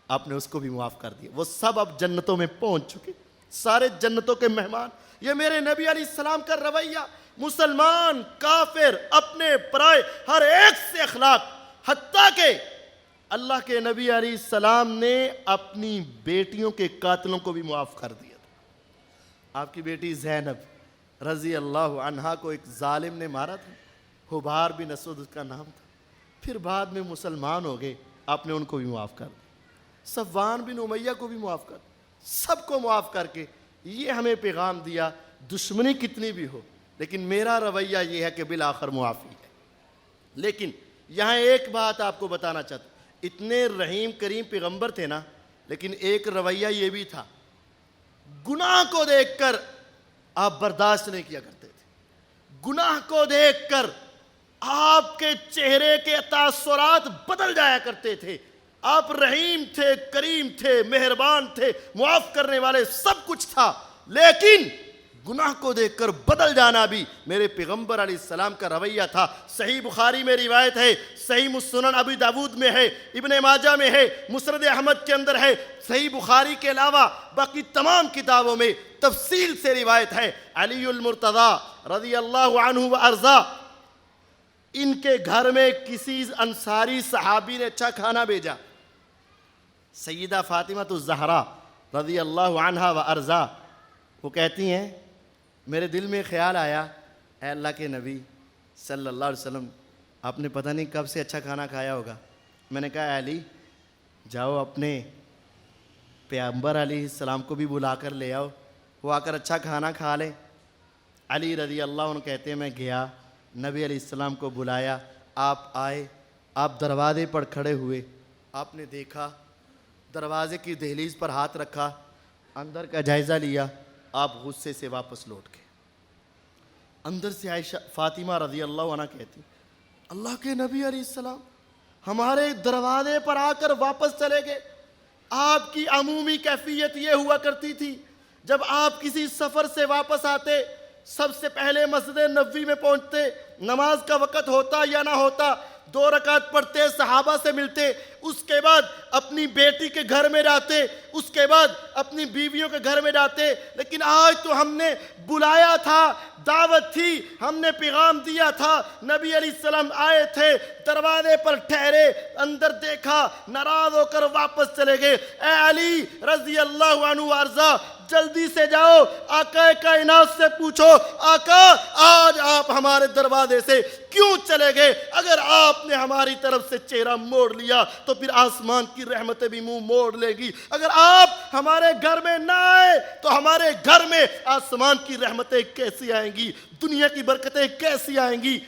آپ نے اس کو بھی معاف کر دیا. وہ سب اب جنتوں میں پہنچ چکے, سارے جنتوں کے مہمان. یہ میرے نبی علیہ السلام کا رویہ, مسلمان کافر اپنے پرائے ہر ایک سے اخلاق, حتیٰ کہ اللہ کے نبی علیہ السلام نے اپنی بیٹیوں کے قاتلوں کو بھی معاف کر دیا تھا. آپ کی بیٹی زینب رضی اللہ عنہا کو ایک ظالم نے مارا تھا, حبار بن اسود اس کا نام تھا, پھر بعد میں مسلمان ہو گئے, آپ نے ان کو بھی معاف کر دیا. صفوان بن امیہ کو بھی معاف کر دیا. سب کو معاف کر کے یہ ہمیں پیغام دیا, دشمنی کتنی بھی ہو لیکن میرا رویہ یہ ہے کہ بالآخر معافی ہے. لیکن یہاں ایک بات آپ کو بتانا چاہتا ہوں, اتنے رحیم کریم پیغمبر تھے نا, لیکن ایک رویہ یہ بھی تھا, گناہ کو دیکھ کر آپ برداشت نہیں کیا کرتے تھے. گناہ کو دیکھ کر آپ کے چہرے کے تاثرات بدل جایا کرتے تھے. آپ رحیم تھے, کریم تھے, مہربان تھے, معاف کرنے والے, سب کچھ تھا, لیکن گناہ کو دیکھ کر بدل جانا بھی میرے پیغمبر علیہ السلام کا رویہ تھا۔ صحیح بخاری میں روایت ہے، صحیح سنن ابی داود میں ہے، ابن ماجہ میں ہے، مسند احمد کے اندر ہے، صحیح بخاری کے علاوہ باقی تمام کتابوں میں تفصیل سے روایت ہے۔ علی المرتضیٰ رضی اللہ عنہ و ارضا، ان کے گھر میں کسی انصاری صحابی نے اچھا کھانا بھیجا۔ سیدہ فاطمہ الزہرا رضی اللہ عنہا و ارضا وہ کہتی ہیں میرے دل میں خیال آیا، اے اللہ کے نبی صلی اللہ علیہ وسلم، آپ نے پتہ نہیں کب سے اچھا کھانا کھایا ہوگا۔ میں نے کہا اے علی جاؤ اپنے پیغمبر علیہ السلام کو بھی بلا کر لے آؤ، وہ آ کر اچھا کھانا کھا لیں۔ علی رضی اللہ عنہ کہتے ہیں میں گیا، نبی علیہ السلام کو بلایا، آپ آئے، آپ دروازے پر کھڑے ہوئے، آپ نے دیکھا، دروازے کی دہلیز پر ہاتھ رکھا، اندر کا جائزہ لیا، آپ غصے سے واپس لوٹ گئے۔ اندر سے عائشہ فاطمہ رضی اللہ عنہ کہتی اللہ کے نبی علیہ السلام ہمارے دروازے پر آ کر واپس چلے گئے۔ آپ کی عمومی کیفیت یہ ہوا کرتی تھی، جب آپ کسی سفر سے واپس آتے سب سے پہلے مسجد نبوی میں پہنچتے، نماز کا وقت ہوتا یا نہ ہوتا 2 رکعت پڑھتے، صحابہ سے ملتے، اس کے بعد اپنی بیٹی کے گھر میں جاتے، اس کے بعد اپنی بیویوں کے گھر میں جاتے۔ لیکن آج تو ہم نے بلایا تھا، دعوت تھی، ہم نے پیغام دیا تھا، نبی علیہ السلام آئے تھے، دروازے پر ٹھہرے، اندر دیکھا، ناراض ہو کر واپس چلے گئے۔ اے علی رضی اللہ عنہ وارضا، جلدی سے جاؤ آقا کائنات سے پوچھو آقا آج آپ ہمارے دروازے سے کیوں چلے گئے؟ اگر آپ نے ہماری طرف سے چہرہ موڑ لیا تو پھر آسمان کی رحمتیں بھی منہ موڑ لے گی، اگر آپ ہمارے گھر میں نہ آئے تو ہمارے گھر میں آسمان کی رحمتیں کیسی آئیں گی، دنیا کی برکتیں کیسی آئیں گی؟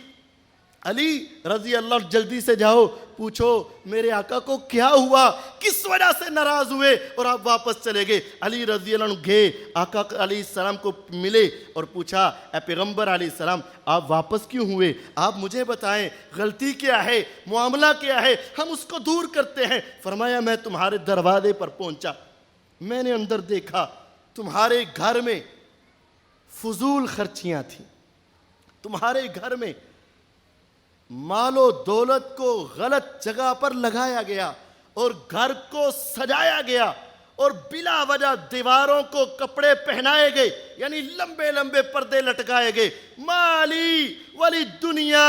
علی رضی اللہ عنہ جلدی سے جاؤ پوچھو میرے آقا کو کیا ہوا، کس وجہ سے ناراض ہوئے اور آپ واپس چلے گئے۔ علی رضی اللہ عنہ گئے، آقا علیہ السلام کو ملے اور پوچھا اے پیغمبر علیہ السلام آپ واپس کیوں ہوئے، آپ مجھے بتائیں غلطی کیا ہے، معاملہ کیا ہے، ہم اس کو دور کرتے ہیں۔ فرمایا میں تمہارے دروازے پر پہنچا، میں نے اندر دیکھا تمہارے گھر میں فضول خرچیاں تھیں، تمہارے گھر میں مال و دولت کو غلط جگہ پر لگایا گیا اور گھر کو سجایا گیا اور بلا وجہ دیواروں کو کپڑے پہنائے گئے، یعنی لمبے لمبے پردے لٹکائے گئے۔ مالی ولی دنیا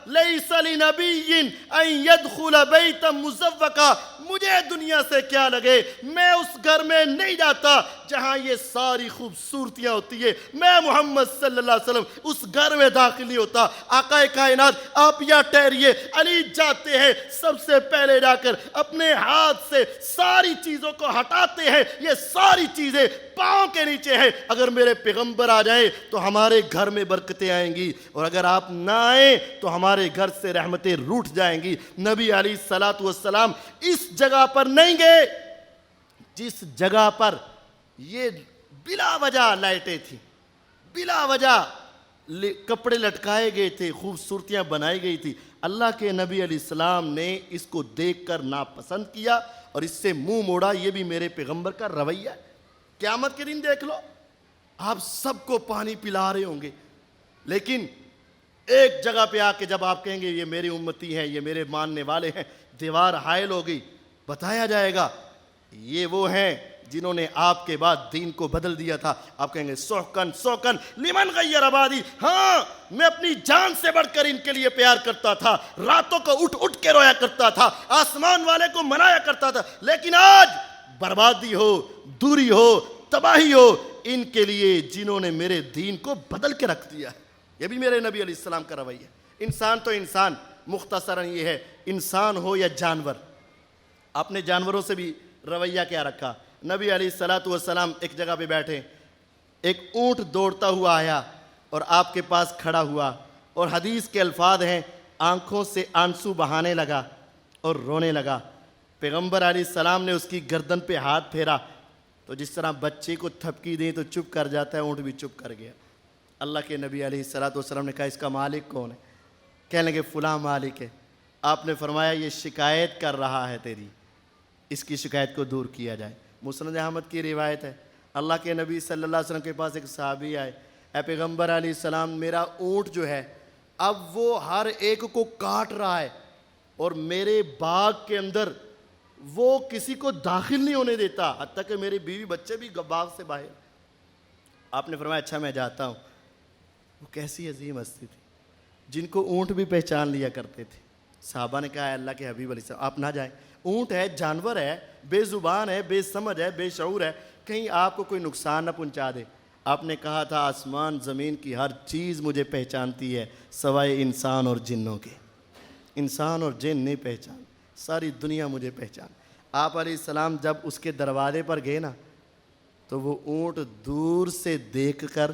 لیس لنبی ان يدخل بیتا مزوقا، مجھے دنیا سے کیا لگے، میں اس گھر میں نہیں جاتا جہاں یہ ساری خوبصورتیاں ہوتی ہے، میں محمد صلی اللہ علیہ وسلم اس گھر میں داخل نہیں ہوتا۔ آقا کائنات آپ یا ٹھہریے، علی جاتے ہیں، سب سے پہلے جا کر اپنے ہاتھ سے ساری چیزوں کو ہٹاتے ہیں، یہ ساری چیزیں پاؤں کے نیچے ہیں، اگر میرے پیغمبر آ جائیں تو ہمارے گھر میں برکتیں آئیں گی اور اگر آپ نہ آئیں تو ہمارے گھر سے رحمتیں روٹھ جائیں گی۔ نبی علیہ الصلاۃ والسلام اس جگہ پر نہیں گئے جس جگہ پر یہ بلا وجہ لائٹیں تھیں، بلا وجہ کپڑے لٹکائے گئے تھے، خوبصورتیاں بنائی گئی تھی۔ اللہ کے نبی علیہ السلام نے اس کو دیکھ کر ناپسند کیا اور اس سے منہ موڑا، یہ بھی میرے پیغمبر کا رویہ ہے۔ قیامت کے دن دیکھ لو، آپ سب کو پانی پلا رہے ہوں گے، لیکن ایک جگہ پہ آ کے جب آپ کہیں گے یہ میری امتی ہیں، یہ میرے ماننے والے ہیں، دیوار حائل ہو گئی، بتایا جائے گا یہ وہ ہیں جنہوں نے آپ کے بعد دین کو بدل دیا تھا۔ آپ کہیں گے سوکن سوکن لمن غیر آبادی، ہاں میں اپنی جان سے بڑھ کر ان کے لیے پیار کرتا تھا، راتوں کو اٹھ اٹھ کے رویا کرتا تھا، آسمان والے کو منایا کرتا تھا، لیکن آج بربادی ہو، دوری ہو، تباہی ہو ان کے لیے جنہوں نے میرے دین کو بدل کے رکھ دیا ہے۔ یہ بھی میرے نبی علیہ السلام کا رویہ ہے۔ انسان تو انسان، مختصراً یہ ہے انسان ہو یا جانور، آپ نے جانوروں سے بھی رویہ کیا رکھا؟ نبی علیہ الصلاۃ والسلام ایک جگہ پہ بیٹھے، ایک اونٹ دوڑتا ہوا آیا اور آپ کے پاس کھڑا ہوا اور حدیث کے الفاظ ہیں آنکھوں سے آنسو بہانے لگا اور رونے لگا۔ پیغمبر علیہ السلام نے اس کی گردن پہ ہاتھ پھیرا تو جس طرح بچے کو تھپکی دیں تو چپ کر جاتا ہے، اونٹ بھی چپ کر گیا۔ اللہ کے نبی علیہ الصلاۃ والسلام نے کہا اس کا مالک کون ہے؟ کہنے لگے فلاں مالک ہے۔ آپ نے فرمایا یہ شکایت کر رہا ہے تیری، اس کی شکایت کو دور کیا جائے۔ مسند احمد کی روایت ہے، اللہ کے نبی صلی اللہ علیہ وسلم کے پاس ایک صحابی آئے، اے پیغمبر علیہ السلام میرا اونٹ جو ہے اب وہ ہر ایک کو کاٹ رہا ہے اور میرے باغ کے اندر وہ کسی کو داخل نہیں ہونے دیتا، حتیٰ کہ میری بیوی بچے بھی باغ سے باہر۔ آپ نے فرمایا اچھا میں جاتا ہوں۔ وہ کیسی عظیم ہستی تھی جن کو اونٹ بھی پہچان لیا کرتے تھے۔ صحابہ نے کہا ہے اللہ کے حبیب علیہ السلام آپ نہ جائیں، اونٹ ہے، جانور ہے، بے زبان ہے، بے سمجھ ہے، بے شعور ہے، کہیں آپ کو کوئی نقصان نہ پہنچا دے۔ آپ نے کہا تھا آسمان زمین کی ہر چیز مجھے پہچانتی ہے سوائے انسان اور جنوں کے، انسان اور جن نہیں پہچان، ساری دنیا مجھے پہچان۔ آپ علیہ السلام جب اس کے دروازے پر گئے نا تو وہ اونٹ دور سے دیکھ کر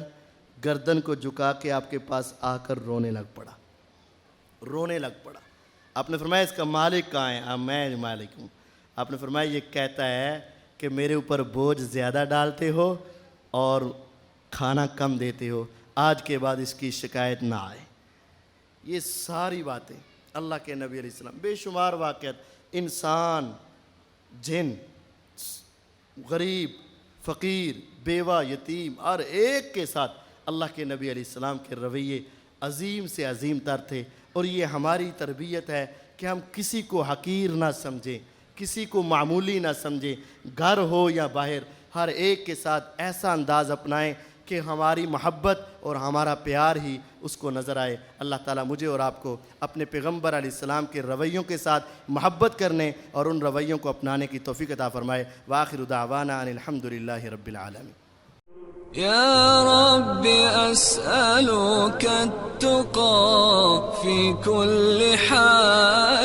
گردن کو جھکا کے آپ کے پاس آ کر رونے لگ پڑا۔ آپ نے فرمایا اس کا مالک کہاں ہے؟ میں مالک ہوں۔ آپ نے فرمایا یہ کہتا ہے کہ میرے اوپر بوجھ زیادہ ڈالتے ہو اور کھانا کم دیتے ہو، آج کے بعد اس کی شکایت نہ آئے۔ یہ ساری باتیں اللہ کے نبی علیہ السلام، بے شمار واقعات، انسان، جن، غریب، فقیر، بیوہ، یتیم، ہر ایک کے ساتھ اللہ کے نبی علیہ السلام کے رویے عظیم سے عظیم تر تھے۔ اور یہ ہماری تربیت ہے کہ ہم کسی کو حقیر نہ سمجھیں، کسی کو معمولی نہ سمجھیں، گھر ہو یا باہر، ہر ایک کے ساتھ ایسا انداز اپنائیں کہ ہماری محبت اور ہمارا پیار ہی اس کو نظر آئے۔ اللہ تعالیٰ مجھے اور آپ کو اپنے پیغمبر علیہ السلام کے رویوں کے ساتھ محبت کرنے اور ان رویوں کو اپنانے کی توفیق عطا فرمائے۔ وآخر دعوانا ان الحمدللہ رب العالمین۔ يا رب أسألك التقى في كل حال